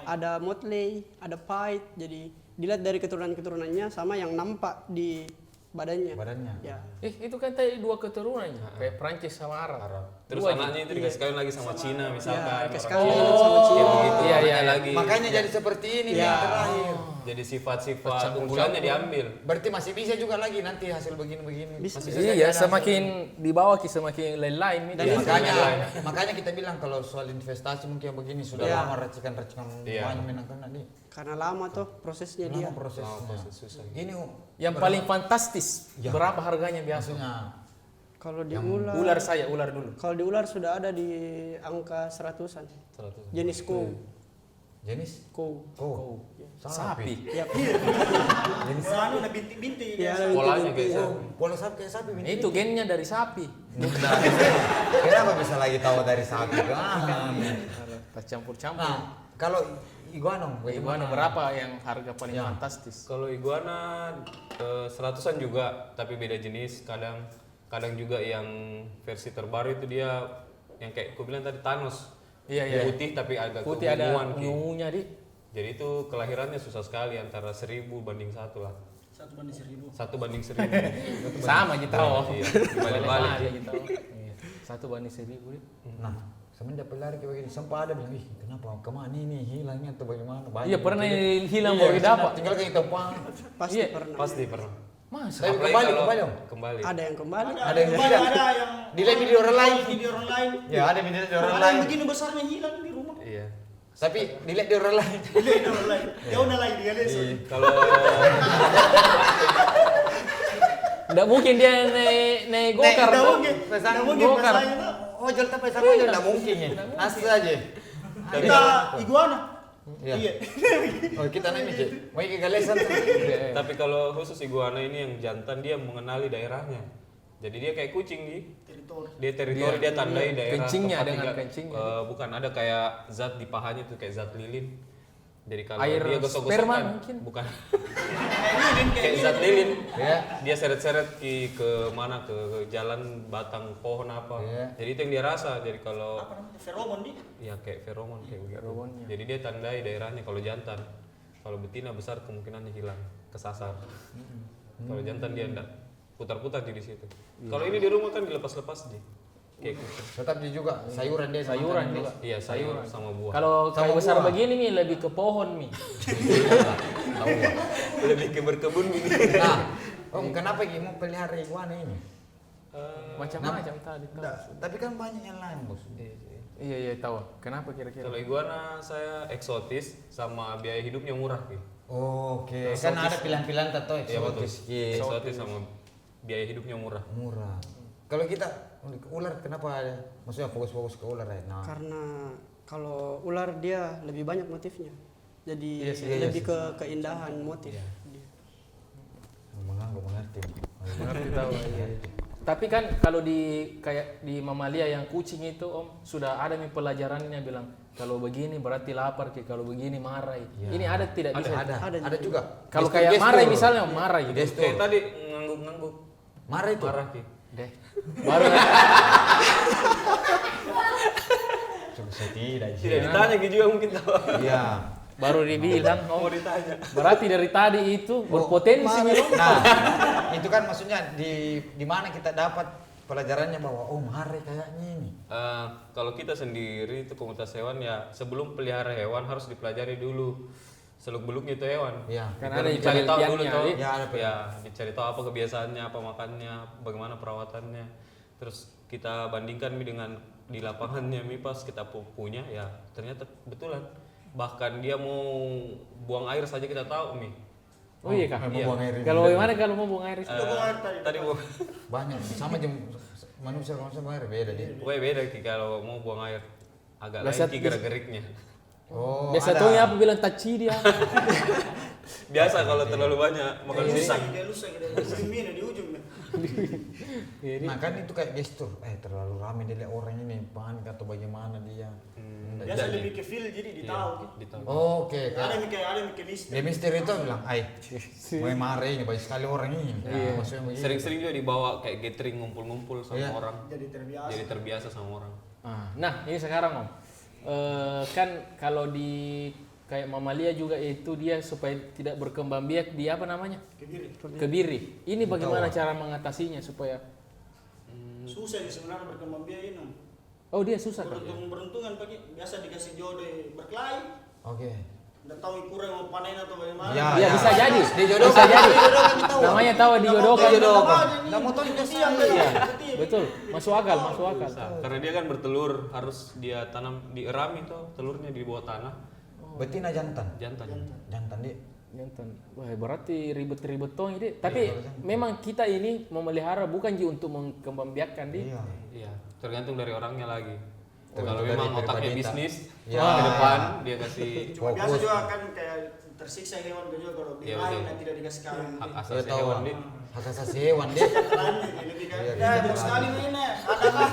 [SPEAKER 3] ada motley, ada pied. Jadi dilihat dari keturunan-keturunannya sama yang nampak di badannya. Ya.
[SPEAKER 4] Itu kan tadi 2 keturunannya, kayak Prancis sama Arab.
[SPEAKER 1] Terus anaknya itu dikasih kawin lagi sama Cina misalkan.
[SPEAKER 3] dikasih
[SPEAKER 1] orang
[SPEAKER 3] kawin
[SPEAKER 1] Cina.
[SPEAKER 3] sama Cina.
[SPEAKER 1] Kayak begitu.
[SPEAKER 4] Iya,
[SPEAKER 1] Anaknya lagi.
[SPEAKER 2] Makanya jadi seperti ini
[SPEAKER 3] Ya.
[SPEAKER 2] yang terakhir.
[SPEAKER 1] Jadi sifat-sifat unggulannya diambil.
[SPEAKER 2] Berarti masih bisa juga lagi nanti hasil begini-begini.
[SPEAKER 3] Bisa.
[SPEAKER 2] Masih
[SPEAKER 4] Iya, semakin dibawa semakin lain-lain.
[SPEAKER 2] Dan
[SPEAKER 4] Iya.
[SPEAKER 2] makanya kita bilang kalau soal investasi mungkin yang begini sudah
[SPEAKER 3] Ya.
[SPEAKER 2] lama racikan-racikan
[SPEAKER 1] Iya.
[SPEAKER 2] banyak menangkan nih.
[SPEAKER 3] Karena lama tuh prosesnya dia.
[SPEAKER 2] Lama prosesnya.
[SPEAKER 1] Susah.
[SPEAKER 2] Ini
[SPEAKER 4] Yang paling fantastis, berapa harganya biasa?
[SPEAKER 2] maksudnya
[SPEAKER 3] Kalau di ular,
[SPEAKER 4] Ular dulu.
[SPEAKER 3] kalau di ular sudah ada di angka 100-an.
[SPEAKER 1] 100.
[SPEAKER 3] Jenis cow.
[SPEAKER 2] Jenis
[SPEAKER 3] Cow.
[SPEAKER 2] kau
[SPEAKER 4] Sapi.
[SPEAKER 3] Ya,
[SPEAKER 5] Anu ada bintik-bintik.
[SPEAKER 3] ya,
[SPEAKER 5] biasa.
[SPEAKER 1] Polanya kayak
[SPEAKER 2] Oh,
[SPEAKER 1] sapi.
[SPEAKER 2] pola sapi kayak sapi ini.
[SPEAKER 4] Itu gennya dari sapi.
[SPEAKER 2] Nah, kenapa bisa lagi tahu dari sapi kan?
[SPEAKER 4] Pas campur-campur.
[SPEAKER 2] Nah, kalau iguana,
[SPEAKER 4] Gimana berapa yang harga paling
[SPEAKER 2] Ya.
[SPEAKER 4] fantastis?
[SPEAKER 1] Kalau iguana 100-an juga, tapi beda jenis. Kadang juga yang versi terbaru itu dia yang kayak aku bilang tadi Thanos.
[SPEAKER 4] Iya, iya.
[SPEAKER 1] Putih tapi agak
[SPEAKER 4] Putih ada
[SPEAKER 1] keunguan, Ki.
[SPEAKER 4] ungunya di.
[SPEAKER 1] Jadi itu kelahirannya susah sekali antara 1000 banding 1 lah.
[SPEAKER 5] 1/1000.
[SPEAKER 1] 1 banding 1000.
[SPEAKER 4] Sama gitu.
[SPEAKER 1] Iya, dibalik-balik.
[SPEAKER 4] Aja gitu. Iya. 1/1000 di.
[SPEAKER 2] Nah, semenjak pelari kayak begini sempat ada bilang, ih kenapa kemana ini hilangnya atau bagaimana? Banyak
[SPEAKER 4] Iya pernah
[SPEAKER 2] gitu.
[SPEAKER 4] hilang
[SPEAKER 2] Iya,
[SPEAKER 4] baru dapat.
[SPEAKER 2] tinggal kayak tempang.
[SPEAKER 3] pasti
[SPEAKER 4] Iya.
[SPEAKER 3] pernah.
[SPEAKER 1] Pasti pernah.
[SPEAKER 4] Masa?
[SPEAKER 2] Tapi
[SPEAKER 1] Apalagi
[SPEAKER 2] kembali,
[SPEAKER 1] kalau-
[SPEAKER 2] kembali, Om.
[SPEAKER 1] Kembali.
[SPEAKER 3] Ada yang kembali.
[SPEAKER 2] Ada yang
[SPEAKER 5] kembali,
[SPEAKER 2] hilang.
[SPEAKER 5] ada yang
[SPEAKER 2] Dilihat video orang lain.
[SPEAKER 5] Video orang lain.
[SPEAKER 2] Ya ada video di orang
[SPEAKER 5] Ada
[SPEAKER 2] lain.
[SPEAKER 5] yang begini besarnya hilang di rumah.
[SPEAKER 1] Iya.
[SPEAKER 2] Tapi dilihat di orang lain.
[SPEAKER 5] Dilihat di orang lain. Jauh na lagi dia lihat.
[SPEAKER 1] Kalau
[SPEAKER 4] Enggak mungkin dia naik gokar
[SPEAKER 5] Tidak
[SPEAKER 4] tuh.
[SPEAKER 5] mungkin.
[SPEAKER 2] Pesan
[SPEAKER 5] Tidak mungkin
[SPEAKER 4] gokar.
[SPEAKER 5] masanya tak.
[SPEAKER 2] Oh jual tapi sama aja nggak mungkin ya. Asli aja.
[SPEAKER 5] Kita iguana.
[SPEAKER 2] Iya.
[SPEAKER 5] Iya.
[SPEAKER 2] Oh kita naik nih, Cik. Mau ke galesan tuh.
[SPEAKER 1] tapi kalau khusus iguana ini yang jantan dia mengenali daerahnya. Jadi dia kayak kucing nih.
[SPEAKER 5] Teritori.
[SPEAKER 1] Dia teritori dia tandai daerah
[SPEAKER 4] kencingnya,
[SPEAKER 1] tempat
[SPEAKER 4] dengan
[SPEAKER 1] tinggal.
[SPEAKER 4] kencingnya.
[SPEAKER 1] Bukan ada kayak zat di pahanya tuh kayak zat lilin. Jadi kalau
[SPEAKER 4] Air
[SPEAKER 1] dia gosok-gosok
[SPEAKER 4] sperma
[SPEAKER 1] kan,
[SPEAKER 4] mungkin?
[SPEAKER 1] bukan
[SPEAKER 5] Lilin
[SPEAKER 1] kayak zat lilin.
[SPEAKER 2] Ya.
[SPEAKER 1] Dia seret-seret ke mana ke jalan batang pohon apa.
[SPEAKER 2] Iya.
[SPEAKER 1] Jadi itu yang dia rasa. Jadi kalau
[SPEAKER 5] Apa namanya? Feromon di.
[SPEAKER 1] ya kayak feromon kayak begitu.
[SPEAKER 4] Feromonnya.
[SPEAKER 1] Jadi dia tandai daerahnya kalau jantan. Kalau betina besar kemungkinannya hilang, kesasar. Kalau jantan dia enggak putar-putar di situ. Kalau ini di rumah kan dilepas-lepas dia. Kayak kucing.
[SPEAKER 2] Tetap dia juga sayuran dia.
[SPEAKER 4] Sayuran
[SPEAKER 2] makan
[SPEAKER 4] juga.
[SPEAKER 1] Iya, sayur sama buah.
[SPEAKER 4] Kalau
[SPEAKER 2] Sama
[SPEAKER 4] kayak besar
[SPEAKER 2] buah.
[SPEAKER 4] begini nih lebih ke pohon nih.
[SPEAKER 2] Tahu gak?
[SPEAKER 1] Lebih ke berkebun gini.
[SPEAKER 2] Nah, Om kenapa Ki mau pelihara iguana ini?
[SPEAKER 4] Macam-macam tadi tahu.
[SPEAKER 2] Nah, tapi kan banyak yang lain bos.
[SPEAKER 4] Iya iya tahu. Kenapa kira-kira?
[SPEAKER 1] Kalau iguana saya eksotis sama biaya hidupnya murah gitu.
[SPEAKER 2] Oke,
[SPEAKER 1] Eksotis.
[SPEAKER 2] kan ada pilihan-pilihan atau
[SPEAKER 1] Iya betul.
[SPEAKER 2] eksotis. Iya.
[SPEAKER 1] Eksotis sama biaya hidupnya murah.
[SPEAKER 2] Murah. Kalau kita ular kenapa ada? Maksudnya fokus-fokus ke ular ya? Nah,
[SPEAKER 3] Karena kalau ular dia lebih banyak motifnya. Jadi
[SPEAKER 4] Iya sih,
[SPEAKER 2] iya
[SPEAKER 3] lebih
[SPEAKER 2] sih.
[SPEAKER 3] ke keindahan motif.
[SPEAKER 1] Iya.
[SPEAKER 3] dia.
[SPEAKER 2] mengerti.
[SPEAKER 4] Mengerti tahu. Iya. Tapi kan kalau di kayak di mamalia yang kucing itu Om sudah ada nih pelajarannya bilang kalau begini berarti lapar, kalau begini marah. Ini ada tidak bisa?
[SPEAKER 2] Ada juga.
[SPEAKER 4] Kalau
[SPEAKER 2] Gestur-
[SPEAKER 4] kayak
[SPEAKER 2] gestur.
[SPEAKER 4] marah misalnya marah gitu.
[SPEAKER 2] Gestur.
[SPEAKER 1] Kayak tadi ngangguk-ngangguk.
[SPEAKER 2] Marah itu.
[SPEAKER 1] Marah Ki.
[SPEAKER 4] Deh. Baru
[SPEAKER 2] Coba saya tidak.
[SPEAKER 1] Tidak ditanya Ki juga mungkin tahu.
[SPEAKER 2] Iya.
[SPEAKER 4] baru dibilang
[SPEAKER 1] Mau
[SPEAKER 4] Om.
[SPEAKER 1] ditanya.
[SPEAKER 4] Berarti dari tadi itu berpotensi nih Om.
[SPEAKER 2] Nah, itu kan maksudnya di mana kita dapat pelajarannya bahwa oh marah kayaknya ini.
[SPEAKER 1] Kalau kita sendiri itu komunitas hewan ya sebelum pelihara hewan harus dipelajari dulu seluk beluknya itu hewan.
[SPEAKER 2] Iya.
[SPEAKER 4] Kan
[SPEAKER 1] Baru
[SPEAKER 4] ada
[SPEAKER 1] dicari tahu dulu
[SPEAKER 4] penelitiannya,
[SPEAKER 1] tuh.
[SPEAKER 4] Li.
[SPEAKER 2] Ya, ada
[SPEAKER 1] Ya, dicari tahu apa kebiasaannya, apa makannya, bagaimana perawatannya. Terus kita bandingkan Mi dengan di lapangannya Mi pas kita punya ya ternyata betulan. Bahkan dia mau buang air saja kita tahu Mi.
[SPEAKER 4] Oh iya Kak.
[SPEAKER 2] Mau
[SPEAKER 1] Iya.
[SPEAKER 2] buang air ini.
[SPEAKER 4] Kalau bagaimana kalau mau buang air?
[SPEAKER 5] Sudah buang air tadi.
[SPEAKER 1] Tadi mau
[SPEAKER 2] Banyak sama jam manusia air beda dia.
[SPEAKER 1] pokoknya beda Ki kalau mau buang air agak
[SPEAKER 4] Biasa-
[SPEAKER 1] lain Ki gerak-geriknya.
[SPEAKER 2] Oh,
[SPEAKER 4] Biasa
[SPEAKER 2] ada.
[SPEAKER 4] tuh apa bilang taci dia.
[SPEAKER 1] Biasa kalau terlalu banyak makan pisang.
[SPEAKER 5] Dia lusa kita ini di ujung.
[SPEAKER 2] Nah kan itu kayak gestur, terlalu ramai dia lihat orang ini panik atau bagaimana dia. Nggak
[SPEAKER 5] Biasa
[SPEAKER 2] jadi.
[SPEAKER 5] lebih ke feel jadi ditahu. gitu.
[SPEAKER 1] Ditahu.
[SPEAKER 2] Oh, oke.
[SPEAKER 5] Ada yang mikir misteri.
[SPEAKER 2] Dia misteri itu bilang, mau marah ini banyak sekali orang ini.
[SPEAKER 4] Iya.
[SPEAKER 2] Maksudnya begini.
[SPEAKER 1] Sering-sering juga dibawa kayak gathering ngumpul-ngumpul sama
[SPEAKER 2] Iya.
[SPEAKER 1] orang.
[SPEAKER 5] Jadi terbiasa.
[SPEAKER 1] Jadi terbiasa sama orang.
[SPEAKER 4] Nah ini sekarang Om. Kan kalau di kayak mamalia juga itu dia supaya tidak berkembang biak di apa namanya? Kebiri. Ini bagaimana cara mengatasinya supaya?
[SPEAKER 5] Susah sih sebenarnya berkembang biak ini.
[SPEAKER 4] Oh dia susah kan?
[SPEAKER 5] Beruntungan pagi biasa dikasih jodoh berkelahi.
[SPEAKER 2] Oke.
[SPEAKER 5] Nggak tahu kurang mau panen atau bagaimana.
[SPEAKER 2] Ya,
[SPEAKER 4] Iya bisa jadi.
[SPEAKER 2] Dijodohkan.
[SPEAKER 4] Bisa jadi.
[SPEAKER 2] Dijodohkan kita tahu.
[SPEAKER 4] Namanya tahu dijodohkan.
[SPEAKER 2] Nggak mau tahu juga
[SPEAKER 5] Iya,
[SPEAKER 2] saya.
[SPEAKER 4] Iya, betul. Masuk akal, masuk akal.
[SPEAKER 1] Karena dia kan bertelur harus dia tanam di erami tuh telurnya di bawah tanah.
[SPEAKER 2] Betina jantan.
[SPEAKER 1] Jantan.
[SPEAKER 2] Jantan dia.
[SPEAKER 4] Jantan. Wah, berarti ribet-ribet toh ini. Tapi memang kita ini memelihara bukan ji untuk mengembangbiakkan di.
[SPEAKER 2] Iya.
[SPEAKER 1] Iya, tergantung dari orangnya lagi.
[SPEAKER 2] Oh,
[SPEAKER 1] Kalau
[SPEAKER 2] dari
[SPEAKER 1] memang
[SPEAKER 2] pribadi
[SPEAKER 1] otaknya
[SPEAKER 2] tak.
[SPEAKER 1] bisnis,
[SPEAKER 2] Iya.
[SPEAKER 1] ke depan dia kasih
[SPEAKER 5] Cuma biasa
[SPEAKER 2] Fokus.
[SPEAKER 5] juga kan kayak tersiksa hewan juga kalau beli
[SPEAKER 1] Iya,
[SPEAKER 5] lain
[SPEAKER 1] betul.
[SPEAKER 5] dan tidak dikasih kawin.
[SPEAKER 1] hak
[SPEAKER 2] Saya
[SPEAKER 1] asasi
[SPEAKER 2] tahu
[SPEAKER 1] hewan
[SPEAKER 2] ah.
[SPEAKER 1] nih.
[SPEAKER 2] Hak asasi hewan deh.
[SPEAKER 5] Sejahteraannya lebih kan.
[SPEAKER 2] Iya,
[SPEAKER 5] Ya, mau
[SPEAKER 2] sejahtera.
[SPEAKER 5] sekali ini ada kah?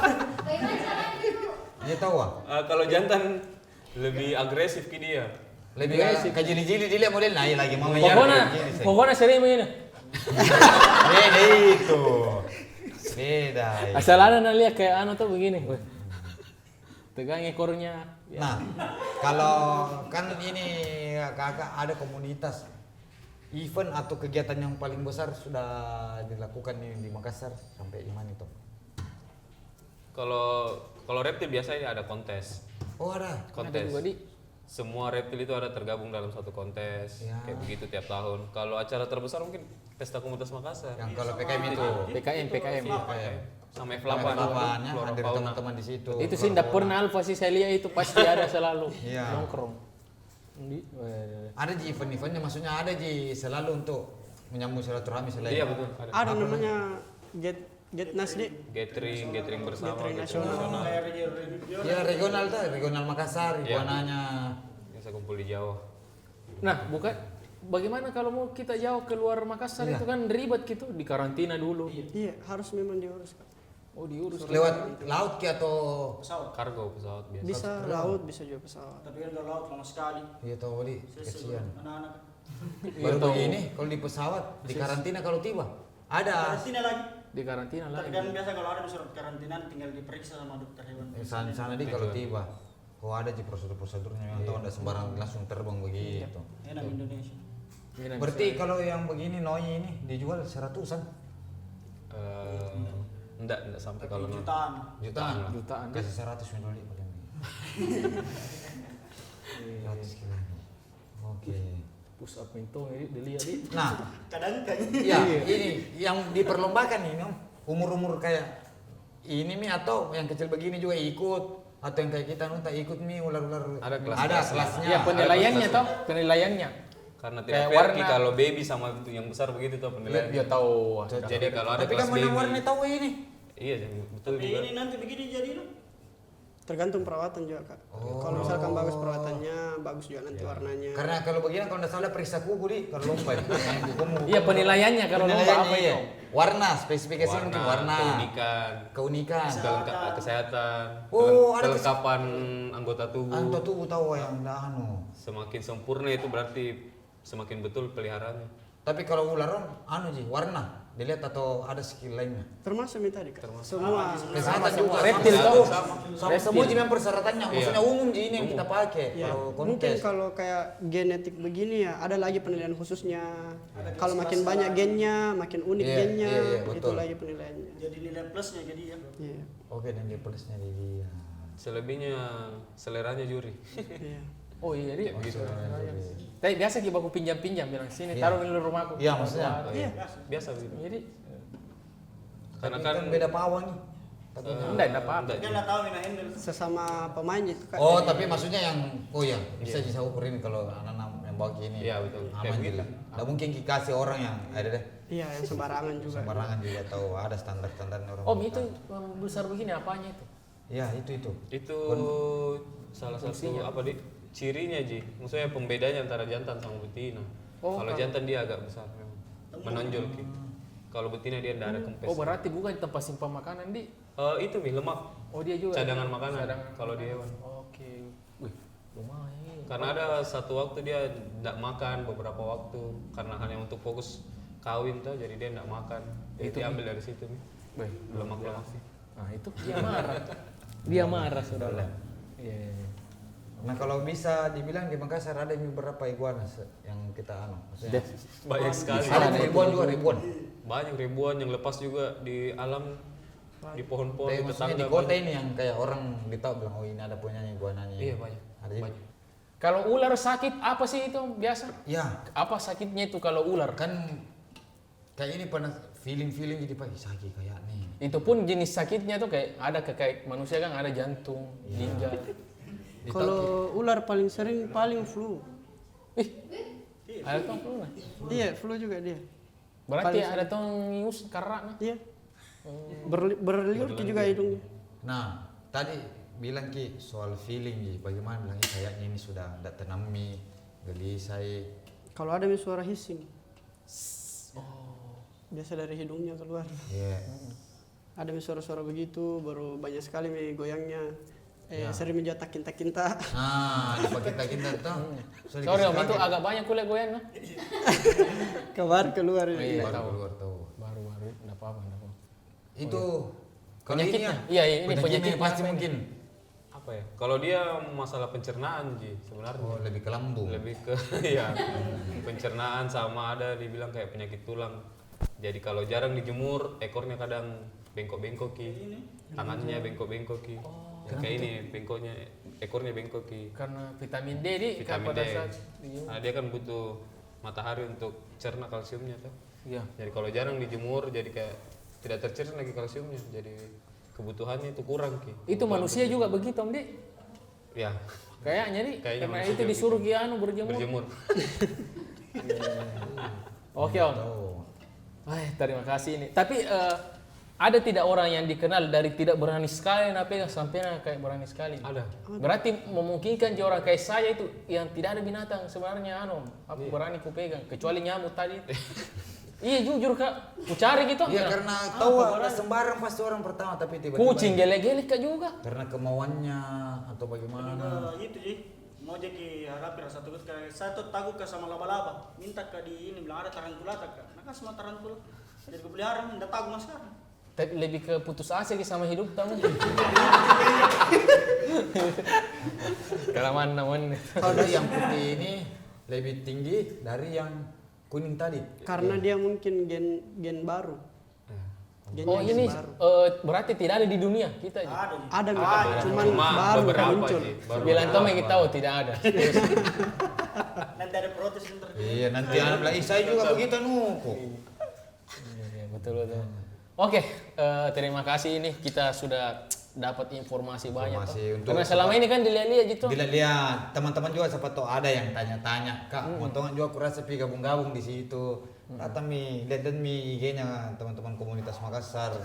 [SPEAKER 2] Ini tahu ah.
[SPEAKER 1] Kalau jantan lebih agresif ke dia.
[SPEAKER 2] Lebih
[SPEAKER 4] Agresif.
[SPEAKER 2] ke jili-jili dia model naik lagi mau
[SPEAKER 4] Pokoknya sering begini.
[SPEAKER 2] Beda itu. Beda.
[SPEAKER 4] Asal ada lihat kayak anu tuh begini. Weh. Tegang ekornya. Ya.
[SPEAKER 2] Nah, kalau kan ini kakak ada komunitas event atau kegiatan yang paling besar sudah dilakukan di Makassar sampai di mana itu?
[SPEAKER 1] Kalau reptil biasanya ada kontes.
[SPEAKER 2] Oh ada.
[SPEAKER 4] Ada
[SPEAKER 1] Kontes.
[SPEAKER 4] juga di.
[SPEAKER 1] Semua reptil itu ada tergabung dalam satu kontes.
[SPEAKER 2] Ya.
[SPEAKER 1] Kayak begitu tiap tahun. Kalau acara terbesar mungkin Pesta Komunitas Makassar.
[SPEAKER 2] Yang kalau PKM itu.
[SPEAKER 4] PKM.
[SPEAKER 1] Sama F8.
[SPEAKER 2] Sama F8-nya
[SPEAKER 1] Flora
[SPEAKER 2] hadir
[SPEAKER 1] Fauna.
[SPEAKER 2] teman-teman di situ.
[SPEAKER 4] Itu sih tidak pernah alfa sih saya lihat itu pasti ada selalu
[SPEAKER 2] Iya.
[SPEAKER 4] nongkrong. Weh.
[SPEAKER 2] Ada ji event-eventnya, maksudnya ada ji selalu untuk menyambung silaturahmi selain.
[SPEAKER 1] Iya betul.
[SPEAKER 3] Ada namanya Getnas di.
[SPEAKER 1] Gathering bersama.
[SPEAKER 3] Gathering
[SPEAKER 1] gathering
[SPEAKER 3] nasional.
[SPEAKER 5] Kayak regional.
[SPEAKER 2] Ya regional tuh, regional Makassar,
[SPEAKER 1] Iya.
[SPEAKER 2] iguananya.
[SPEAKER 1] Biasa kumpul di Jawa.
[SPEAKER 4] Nah, bukan bagaimana kalau mau kita jauh keluar Makassar
[SPEAKER 2] Iya.
[SPEAKER 4] itu kan ribet gitu, di karantina dulu.
[SPEAKER 3] Iya, harus memang diurus. Kak.
[SPEAKER 4] Oh, diurus.
[SPEAKER 2] Lewat laut ki atau
[SPEAKER 5] Pesawat.
[SPEAKER 1] Kargo pesawat biasa.
[SPEAKER 3] Bisa laut, bisa juga pesawat.
[SPEAKER 5] Tapi kan kalau laut lama sekali.
[SPEAKER 2] iya tahu di
[SPEAKER 5] Sesuai
[SPEAKER 2] kesian.
[SPEAKER 5] anak-anak.
[SPEAKER 2] Baru
[SPEAKER 4] tahu.
[SPEAKER 2] begini kalau di pesawat di karantina kalau tiba ada.
[SPEAKER 5] Karantina lagi.
[SPEAKER 4] Di karantina lah.
[SPEAKER 5] Tapi kan biasa kalau ada surat karantina tinggal diperiksa sama dokter hewan.
[SPEAKER 2] Sana di kalau tiba. Oh ada di prosedur-prosedurnya yang tahu ada sembarang langsung terbang begitu.
[SPEAKER 5] Enak Indonesia.
[SPEAKER 2] Berarti kalau yang begini noi ini dijual 100-an
[SPEAKER 1] Enggak sampai
[SPEAKER 5] Tapi
[SPEAKER 1] kalau
[SPEAKER 5] jutaan.
[SPEAKER 2] jutaan.
[SPEAKER 4] Jutaan.
[SPEAKER 2] Kasih 100 dulu di pakai ini. 100 kilo. Oke.
[SPEAKER 4] Push up itu dilihat di.
[SPEAKER 2] Nah,
[SPEAKER 5] Kadang kan.
[SPEAKER 2] ya ini yang diperlombakan ini Om. Umur-umur kayak ini mi atau yang kecil begini juga ikut atau yang kayak kita nonton ikut mi ular-ular
[SPEAKER 1] Ada kelas-
[SPEAKER 2] ada
[SPEAKER 1] kelasnya.
[SPEAKER 2] kelasnya.
[SPEAKER 4] Ya penilaiannya toh, penilaiannya.
[SPEAKER 1] karena
[SPEAKER 4] Kayak
[SPEAKER 1] tidak fair Ki,
[SPEAKER 4] warna.
[SPEAKER 1] kalau baby sama yang besar begitu tuh penilaian.
[SPEAKER 4] Dia tahu.
[SPEAKER 1] Jadi kalau ada
[SPEAKER 2] Tapi
[SPEAKER 1] kelas
[SPEAKER 2] kan mana
[SPEAKER 1] baby.
[SPEAKER 2] warna tahu ini.
[SPEAKER 1] Iya, betul
[SPEAKER 5] Tapi
[SPEAKER 1] juga.
[SPEAKER 5] ini nanti begini jadi loh.
[SPEAKER 3] Tergantung perawatan juga kak. Kalau misalkan bagus perawatannya, bagus juga nanti warnanya.
[SPEAKER 2] Karena kalau begini kalau nggak salah periksa kuku di kalau lompat.
[SPEAKER 4] Iya penilaiannya kalau lomba apa itu?
[SPEAKER 2] Warna, spesifikasi mungkin warna.
[SPEAKER 1] keunikan,
[SPEAKER 2] Keunikan.
[SPEAKER 1] kesehatan,
[SPEAKER 2] Oh, ada
[SPEAKER 1] kelengkapan anggota tubuh.
[SPEAKER 2] Anto tuh tahu yang dah anu.
[SPEAKER 1] Semakin sempurna itu berarti semakin betul peliharaannya.
[SPEAKER 2] Tapi kalau ular anu ji warna dilihat atau ada skill lainnya.
[SPEAKER 3] Termasuk ini tadi kak. Semua.
[SPEAKER 2] Kesehatan juga.
[SPEAKER 4] Reptil
[SPEAKER 2] Sama,
[SPEAKER 4] tahu.
[SPEAKER 2] sama semua ji memang persyaratannya. Maksudnya umum ji ini yang kita pakai
[SPEAKER 3] Ya,
[SPEAKER 2] kalau
[SPEAKER 3] mungkin
[SPEAKER 2] kontes.
[SPEAKER 3] kalau kayak genetik begini ya ada lagi penilaian khususnya. Kalau makin banyak gennya, makin unik
[SPEAKER 2] Iya,
[SPEAKER 3] gennya,
[SPEAKER 2] iya, iya,
[SPEAKER 3] itu
[SPEAKER 2] betul.
[SPEAKER 3] lagi penilaiannya.
[SPEAKER 5] Jadi nilai plusnya jadi ya.
[SPEAKER 3] Iya.
[SPEAKER 2] Oke dan dia plusnya di dia.
[SPEAKER 1] Selebihnya seleranya juri.
[SPEAKER 3] Iya.
[SPEAKER 4] Oh iya dia.
[SPEAKER 1] Begitu.
[SPEAKER 4] Tapi biasa kita baku pinjam-pinjam bilang sini
[SPEAKER 2] Iya.
[SPEAKER 4] taruh di rumahku.
[SPEAKER 2] Iya, maksudnya.
[SPEAKER 3] Iya.
[SPEAKER 1] Biasa begitu.
[SPEAKER 4] Jadi
[SPEAKER 2] Karena
[SPEAKER 1] Karena
[SPEAKER 2] kan
[SPEAKER 1] kan
[SPEAKER 2] beda pawang nih. Takutnya.
[SPEAKER 4] enggak ada apa-apa.
[SPEAKER 1] enggak.
[SPEAKER 5] Kan nggak tahu ini handle.
[SPEAKER 3] Sesama pemain itu kak.
[SPEAKER 2] Oh, tapi maksudnya yang oh ya, bisa bisa ukurin kalau anak-anak yang bawa gini.
[SPEAKER 1] Iya, betul. Kayak
[SPEAKER 2] Aman
[SPEAKER 1] begitu.
[SPEAKER 2] juga. Nggak mungkin kasih orang yang ada deh.
[SPEAKER 3] Iya, yang sembarangan juga.
[SPEAKER 2] Sembarangan juga tahu ada standar-standarnya orang.
[SPEAKER 4] Om itu yang besar begini apanya itu?
[SPEAKER 2] Ya, itu.
[SPEAKER 1] Itu salah satu apa di cirinya Ji. Maksudnya pembedanya antara jantan sama betina.
[SPEAKER 4] Oh,
[SPEAKER 1] kalau jantan dia agak besar memang. Menonjol Ki. Kalau betina dia tidak ada kempes.
[SPEAKER 4] Oh berarti bukan tempat simpan makanan di.
[SPEAKER 1] Itu Mi, lemak.
[SPEAKER 4] Oh dia juga.
[SPEAKER 1] Cadangan makanan
[SPEAKER 4] Cadangan.
[SPEAKER 1] kalau di hewan.
[SPEAKER 4] Oke. Wih, lumayan.
[SPEAKER 1] Karena ada satu waktu dia tidak makan beberapa waktu karena hanya untuk fokus kawin tuh, jadi dia tidak makan. Jadi
[SPEAKER 4] Itu,
[SPEAKER 1] diambil dari situ Mi.
[SPEAKER 4] Wih,
[SPEAKER 1] Lemak-lemak.
[SPEAKER 4] Nah itu dia marah. Dia marah saudara. Iya.
[SPEAKER 2] Nah, kalau bisa dibilang di Makassar ada beberapa iguana yang kita anu. Maksudnya,
[SPEAKER 1] Banyak sekali.
[SPEAKER 2] ada ribuan juga ribuan.
[SPEAKER 1] Banyak ribuan yang lepas juga di alam, di pohon-pohon,
[SPEAKER 2] Tapi
[SPEAKER 1] di
[SPEAKER 2] maksudnya
[SPEAKER 1] tetangga.
[SPEAKER 2] di kota
[SPEAKER 1] banyak.
[SPEAKER 2] ini yang kayak orang ditahu bilang oh ini ada punya iguananya.
[SPEAKER 1] Iya banyak.
[SPEAKER 2] Ada juga.
[SPEAKER 1] Banyak.
[SPEAKER 4] Kalau ular sakit apa sih itu biasa?
[SPEAKER 2] Ya,
[SPEAKER 4] Apa sakitnya itu kalau ular?
[SPEAKER 2] kan kayak ini pernah feeling jadi pagi sakit kayak nih.
[SPEAKER 4] Itu pun jenis sakitnya tuh kayak ada kayak manusia kan ada jantung, ginjal.
[SPEAKER 3] Kalau ular paling sering paling flu.
[SPEAKER 4] Ih, Ada tong flu nah.
[SPEAKER 3] Iya, flu juga dia.
[SPEAKER 4] Berarti
[SPEAKER 3] Paling
[SPEAKER 4] ada tong ngius karena nah.
[SPEAKER 3] Iya. Berliur juga hidungnya.
[SPEAKER 2] Nah, tadi bilang Ki soal feeling Ki, bagaimana bilangnya kayaknya ini sudah tidak tenami, gelisah.
[SPEAKER 3] Kalau ada suara hissing. Biasa dari hidungnya keluar.
[SPEAKER 2] Iya.
[SPEAKER 3] Ada suara-suara begitu, baru banyak sekali goyangnya.
[SPEAKER 2] Ya.
[SPEAKER 3] Sering menjadi kinta-kinta.
[SPEAKER 2] Ah, dipakai kita tuh.
[SPEAKER 4] Sorry Om, itu agak banyak kulit goyang nah.
[SPEAKER 3] Kabar keluar.
[SPEAKER 4] Iya,
[SPEAKER 2] baru
[SPEAKER 4] tahu.
[SPEAKER 2] keluar tahu.
[SPEAKER 4] Baru-baru enggak apa-apa, enggak apa-apa.
[SPEAKER 2] Itu kalau ini
[SPEAKER 4] Penyakitnya?
[SPEAKER 2] ya,
[SPEAKER 4] Iya, ini
[SPEAKER 2] penyakitnya
[SPEAKER 4] penyakitnya
[SPEAKER 2] pasti
[SPEAKER 4] apa ini?
[SPEAKER 2] mungkin
[SPEAKER 1] Apa ya? Kalau dia masalah pencernaan Ji sebenarnya.
[SPEAKER 2] lebih ke lambung.
[SPEAKER 1] Lebih ke ya pencernaan sama ada dibilang kayak penyakit tulang. Jadi kalau jarang dijemur ekornya kadang bengkok-bengkok Ki. Tangannya bengkok-bengkok Ki. Ya, kayak ini bengkoknya ekornya bengkok Ki.
[SPEAKER 4] Karena vitamin D di
[SPEAKER 1] Vitamin
[SPEAKER 4] pada
[SPEAKER 1] D.
[SPEAKER 4] saat dijemur.
[SPEAKER 1] Nah, dia kan butuh matahari untuk cerna kalsiumnya tuh.
[SPEAKER 4] Iya.
[SPEAKER 1] Jadi kalau jarang dijemur jadi kayak tidak tercerna lagi kalsiumnya. Jadi kebutuhannya itu kurang Ki.
[SPEAKER 4] Itu manusia juga begitu Om Di.
[SPEAKER 1] Ya,
[SPEAKER 4] Kayaknya di
[SPEAKER 1] Kayaknya
[SPEAKER 4] karena
[SPEAKER 1] manusia
[SPEAKER 4] itu
[SPEAKER 1] juga
[SPEAKER 4] disuruh Kianu berjemur.
[SPEAKER 1] berjemur.
[SPEAKER 4] Oke Om. Terima kasih ini. Tapi ada tidak orang yang dikenal dari tidak berani sekali nah pegang sampai nah kayak berani sekali?
[SPEAKER 1] Ada.
[SPEAKER 4] Berarti memungkinkan je orang kayak saya itu yang tidak ada binatang sebenarnya aku berani ku pegang kecuali nyamuk tadi. Iya jujur Kak, ku cari gitu.
[SPEAKER 2] Iya
[SPEAKER 4] Nah,
[SPEAKER 2] karena tahu ada sembarang pasti orang pertama tapi tiba-tiba
[SPEAKER 4] kucing gelek-gelek Kak juga.
[SPEAKER 2] karena kemauannya atau bagaimana.
[SPEAKER 5] Itu Ji, mau jadi harapi rasa takut kayak saya tuh takut ke sama laba-laba. Minta ke di ini bilang ada tarantula tak? Nah kan sama tarantula. Jadi gue pelihara, minta takut mas sekarang.
[SPEAKER 4] Tapi lebih ke putus asa ki sama hidup tahu. Kalau mana.
[SPEAKER 2] Kalau yang putih ini lebih tinggi dari yang kuning tadi.
[SPEAKER 3] Karena dia mungkin gen baru. Gennya
[SPEAKER 4] Oh
[SPEAKER 3] gen
[SPEAKER 4] ini
[SPEAKER 3] baru.
[SPEAKER 4] berarti tidak ada di dunia kita aja.
[SPEAKER 5] Ada Ji.
[SPEAKER 3] Ada cuman
[SPEAKER 1] Cuma
[SPEAKER 3] baru
[SPEAKER 1] beberapa
[SPEAKER 3] muncul.
[SPEAKER 1] Ji, baru
[SPEAKER 4] Bilang Tom yang
[SPEAKER 1] beberapa.
[SPEAKER 4] kita tahu tidak ada.
[SPEAKER 5] Nanti ada protes bentar.
[SPEAKER 2] Iya nanti anak bilang, saya juga begitu nuku.
[SPEAKER 4] Iya, betul. Oke, terima kasih ini kita sudah dapat informasi banyak.
[SPEAKER 2] Informasi
[SPEAKER 4] toh.
[SPEAKER 2] untuk
[SPEAKER 4] Karena selama ini kan dilihat-lihat gitu.
[SPEAKER 2] Dilihat teman-teman juga siapa tahu ada yang tanya-tanya, Kak, montongan juga kurasa pi gabung-gabung di situ. Kata mi, lihat dan mi IG-nya teman-teman komunitas Makassar.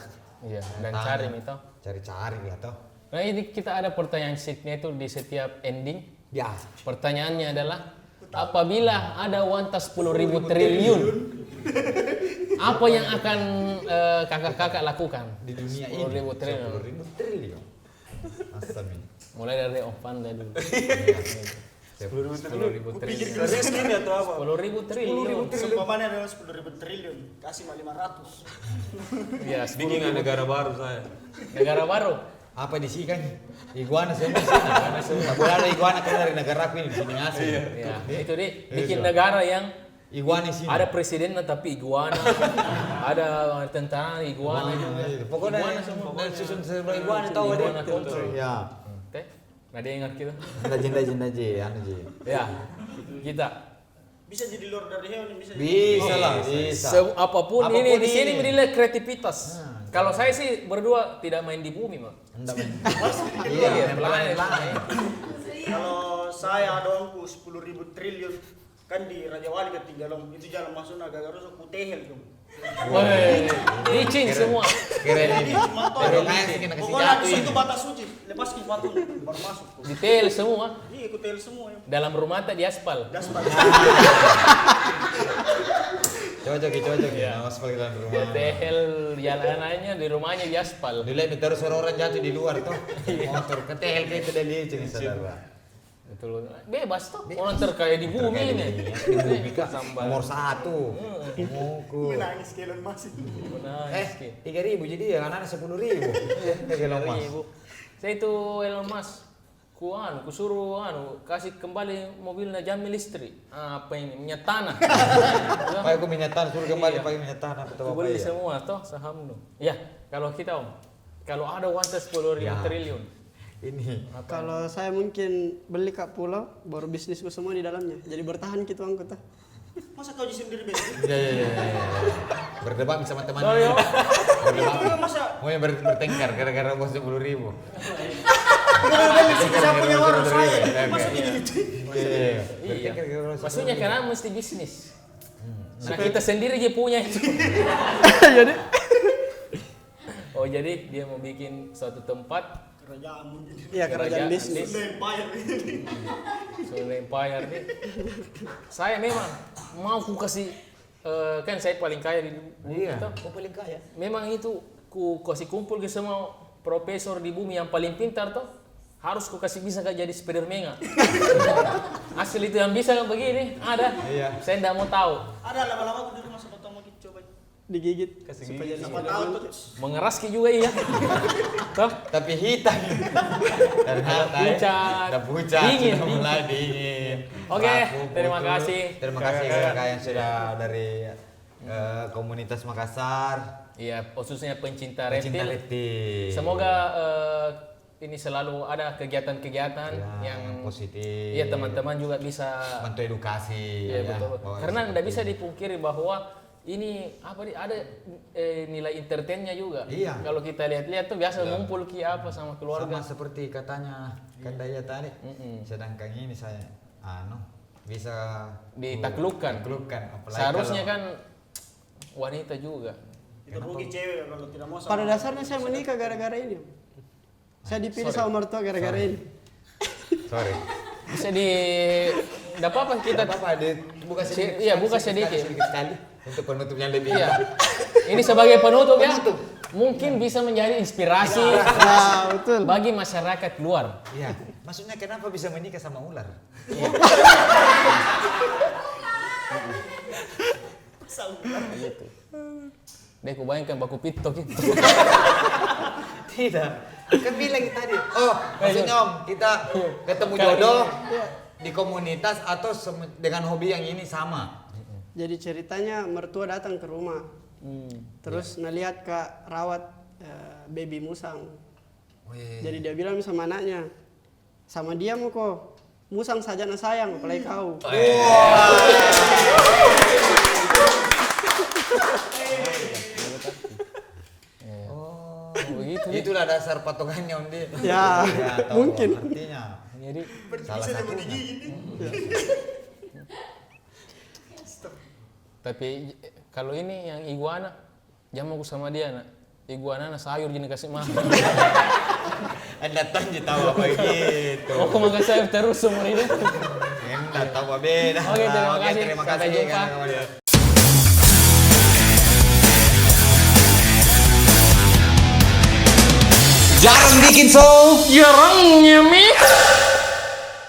[SPEAKER 4] Iya, dan
[SPEAKER 2] Tanya.
[SPEAKER 4] cari itu.
[SPEAKER 2] Cari-cari lah toh.
[SPEAKER 4] Nah ini kita ada pertanyaan sheetnya itu di setiap ending.
[SPEAKER 2] Ya,
[SPEAKER 4] Pertanyaannya adalah apabila ada uang 10.000 triliun, apa yang akan kakak-kakak lakukan
[SPEAKER 2] di dunia ini
[SPEAKER 4] 10.000 triliun?
[SPEAKER 2] 10.000 triliun. Astamin.
[SPEAKER 4] Mulai dari Om Panda dulu. 10.000
[SPEAKER 5] Pikir
[SPEAKER 4] triliun.
[SPEAKER 5] serius ini atau apa?
[SPEAKER 4] 10.000 triliun.
[SPEAKER 5] Seumpamanya adalah 10.000 triliun, kasih mah 500.
[SPEAKER 4] Ya,
[SPEAKER 1] Bikin negara baru saya.
[SPEAKER 4] negara baru.
[SPEAKER 2] Apa di sini kan? Iguana semua di sini. Tak boleh ada iguana kan dari negara aku ini di sini asli.
[SPEAKER 4] Ya, itu dia bikin negara yang
[SPEAKER 2] Iguana di sini.
[SPEAKER 4] ada presidennya tapi iguana, ada tentara iguana juga.
[SPEAKER 2] Pokoknya
[SPEAKER 4] Iguana semua.
[SPEAKER 2] dan susun sebelah iguana tahu
[SPEAKER 4] Iguana
[SPEAKER 2] deh.
[SPEAKER 4] control.
[SPEAKER 2] Ya.
[SPEAKER 4] Teh, nggak ada yang ingat kita.
[SPEAKER 2] Jinda ji, anu ji.
[SPEAKER 4] Ya, kita.
[SPEAKER 5] Bisa jadi lord dari heaven, bisa.
[SPEAKER 2] Bisa lah, bisa.
[SPEAKER 4] Apapun
[SPEAKER 2] Apapun
[SPEAKER 4] ini di sini
[SPEAKER 2] ini.
[SPEAKER 4] menilai kreativitas. Kalau saya sih berdua tidak main di bumi, Mak.
[SPEAKER 2] Enggak men. Iya, lain.
[SPEAKER 5] Kalau saya ada uangku 10.000 triliun, kan di Raja Wali ketinggalan itu jalan masuk agak harus aku tehel dong.
[SPEAKER 4] Woi, licin semua.
[SPEAKER 2] Keren ini. Baru kayak sih kena kasih
[SPEAKER 5] Pokoknya di
[SPEAKER 2] jatuh
[SPEAKER 5] situ
[SPEAKER 2] ini.
[SPEAKER 5] batas suci, lepas sepatu baru masuk.
[SPEAKER 4] Detail semua.
[SPEAKER 5] Iya, aku tehel semua ya.
[SPEAKER 4] Dalam rumah tak diaspal.
[SPEAKER 5] Das pas.
[SPEAKER 2] Cocok ya. Awas pakai dalam rumah.
[SPEAKER 4] Tehel jalanannya di rumahnya diaspal.
[SPEAKER 2] Dilihat terus orang jatuh di luar tuh. Motor ketehel kayak itu dari sini saudara.
[SPEAKER 4] Betul. Bebas tuh. Orang terkaya di bumi ini.
[SPEAKER 2] Di bumi kak.
[SPEAKER 4] Sambal.
[SPEAKER 2] Nomor 1. Muku.
[SPEAKER 5] Menangis ke Elon Musk.
[SPEAKER 4] Benar.
[SPEAKER 2] 3.000 jadi ya anak 10.000. Elon Musk.
[SPEAKER 4] Ibu. Saya itu Elon Musk. Kusuruh kasih kembali mobilnya jamin listrik. Apa ini? Minyak tanah.
[SPEAKER 2] Pakai aku minyak tanah suruh kembali
[SPEAKER 4] Iya.
[SPEAKER 2] pakai minyak tanah atau apa
[SPEAKER 4] Beli
[SPEAKER 2] ya?
[SPEAKER 4] semua toh saham dong. Ya, kalau kita Om, kalau ada uang 10.000
[SPEAKER 2] Ya.
[SPEAKER 4] triliun.
[SPEAKER 2] Ini.
[SPEAKER 3] Kalau saya mungkin beli kak pulau, baru bisnisku semua di dalamnya. Jadi bertahan gitu angkut.
[SPEAKER 5] Masa kau jadi sendiri besok?
[SPEAKER 2] Ya. Berdebat sama teman.
[SPEAKER 4] Sorry, Om.
[SPEAKER 2] Berdebat.
[SPEAKER 5] Masa
[SPEAKER 2] Mau yang bertengkar gara-gara bos 10.000.
[SPEAKER 5] siapa punya warung saya? Masa
[SPEAKER 2] Iya.
[SPEAKER 4] Iya. Maksudnya karena mesti bisnis. Nah kita sendiri dia punya itu.
[SPEAKER 3] Jadi
[SPEAKER 4] Oh jadi dia mau bikin suatu tempat
[SPEAKER 5] Kerajaan mungkin.
[SPEAKER 3] iya kerajaan
[SPEAKER 4] Kerajaan
[SPEAKER 3] bisnis.
[SPEAKER 5] Sunda Empire ini.
[SPEAKER 4] Sunda Empire nih. Saya memang mau ku kasih kan saya paling kaya di
[SPEAKER 2] Iya.
[SPEAKER 4] itu.
[SPEAKER 2] Kau paling kaya.
[SPEAKER 4] Memang itu ku kasih kumpul ke semua profesor di bumi yang paling pintar tuh harus ku kasih bisa jadi Spiderman. Asli itu yang bisa kan begini ada.
[SPEAKER 2] Iya.
[SPEAKER 4] Saya tidak mau tahu.
[SPEAKER 5] Ada lama-lama aku di rumah sama Tomo gitu coba.
[SPEAKER 3] Digigit
[SPEAKER 1] Kasih
[SPEAKER 3] supaya jadi
[SPEAKER 5] Siapa tahu tuh.
[SPEAKER 4] Mengeras juga iya. Toh
[SPEAKER 2] Tapi hitam. Ternyata
[SPEAKER 4] pucat.
[SPEAKER 2] udah pucat,
[SPEAKER 4] Dingin,
[SPEAKER 2] sudah
[SPEAKER 4] dingin.
[SPEAKER 2] mulai dingin.
[SPEAKER 4] Oke,
[SPEAKER 2] Baku,
[SPEAKER 4] terima
[SPEAKER 2] putus.
[SPEAKER 4] kasih.
[SPEAKER 2] Terima kasih kakak yang sudah dari komunitas Makassar.
[SPEAKER 4] Iya, khususnya pencinta
[SPEAKER 2] Pecinta
[SPEAKER 4] reptil.
[SPEAKER 2] reptil.
[SPEAKER 4] Semoga ini selalu ada kegiatan-kegiatan
[SPEAKER 2] Ya,
[SPEAKER 4] yang
[SPEAKER 2] positif.
[SPEAKER 4] Iya teman-teman juga bisa.
[SPEAKER 2] Bantu edukasi.
[SPEAKER 4] Iya
[SPEAKER 2] ya,
[SPEAKER 4] betul.
[SPEAKER 2] bahwa
[SPEAKER 4] Karena
[SPEAKER 2] seperti
[SPEAKER 4] tidak bisa
[SPEAKER 2] ini.
[SPEAKER 4] dipungkiri bahwa ini apa nih ada nilai entertainnya juga.
[SPEAKER 2] Iya.
[SPEAKER 4] Kalau kita lihat-lihat tuh biasa ngumpul ki apa sama keluarga.
[SPEAKER 2] Sama seperti katanya kan Daya tadi. Sedangkan ini saya bisa
[SPEAKER 4] Ditaklukkan.
[SPEAKER 2] Taklukkan. Apalagi
[SPEAKER 4] Seharusnya
[SPEAKER 2] kalau-
[SPEAKER 4] kan wanita juga.
[SPEAKER 5] Itu rugi cewek kalau tidak mau sama.
[SPEAKER 3] pada dasarnya saya menikah gara-gara ini. Saya dipilih sama mertua gara-gara ini.
[SPEAKER 2] Sorry.
[SPEAKER 4] Bisa di enggak apa-apa kita
[SPEAKER 2] Tidak apa-apa, buka sedikit.
[SPEAKER 4] Iya, buka
[SPEAKER 2] sedikit
[SPEAKER 4] sedikit.
[SPEAKER 2] sekali untuk penutupnya lebih.
[SPEAKER 4] Iya. Ini sebagai penutup ya. Mungkin bisa menjadi inspirasi
[SPEAKER 3] Nah, betul.
[SPEAKER 4] bagi masyarakat luar.
[SPEAKER 2] Iya. Maksudnya kenapa bisa menikah sama ular?
[SPEAKER 4] Gitu. Deh, ku bayangkan baku pito gitu.
[SPEAKER 2] Tidak. Kan bilang tadi. Oh, maksudnya Om, kita ketemu
[SPEAKER 4] Kali
[SPEAKER 2] jodoh di komunitas atau dengan hobi yang ini sama.
[SPEAKER 3] Jadi ceritanya mertua datang ke rumah. Terus ngelihat Kak rawat baby musang.
[SPEAKER 2] Wih.
[SPEAKER 3] Jadi dia bilang sama anaknya, sama dia mau kok musang saja na sayang, apalagi kau.
[SPEAKER 2] Oh,
[SPEAKER 4] Begitu.
[SPEAKER 2] itulah dasar patokannya Om Di.
[SPEAKER 3] Ya,
[SPEAKER 2] tahu
[SPEAKER 3] mungkin.
[SPEAKER 2] artinya.
[SPEAKER 4] Jadi
[SPEAKER 2] Salah satunya.
[SPEAKER 4] tapi kalau ini yang iguana, jangan aku sama dia nak. Iguana na sayur jadi kasih makan.
[SPEAKER 2] Anda tahu tahu apa gitu.
[SPEAKER 4] Aku makan sayur terus seumur hidup.
[SPEAKER 2] Anda tahu apa beda.
[SPEAKER 4] Oke, terima kasih.
[SPEAKER 2] Terima
[SPEAKER 4] Sampai
[SPEAKER 2] kasih.
[SPEAKER 4] jumpa.
[SPEAKER 2] kawan-kawan.
[SPEAKER 6] Jarang bikin so.
[SPEAKER 4] Jarangnya mi.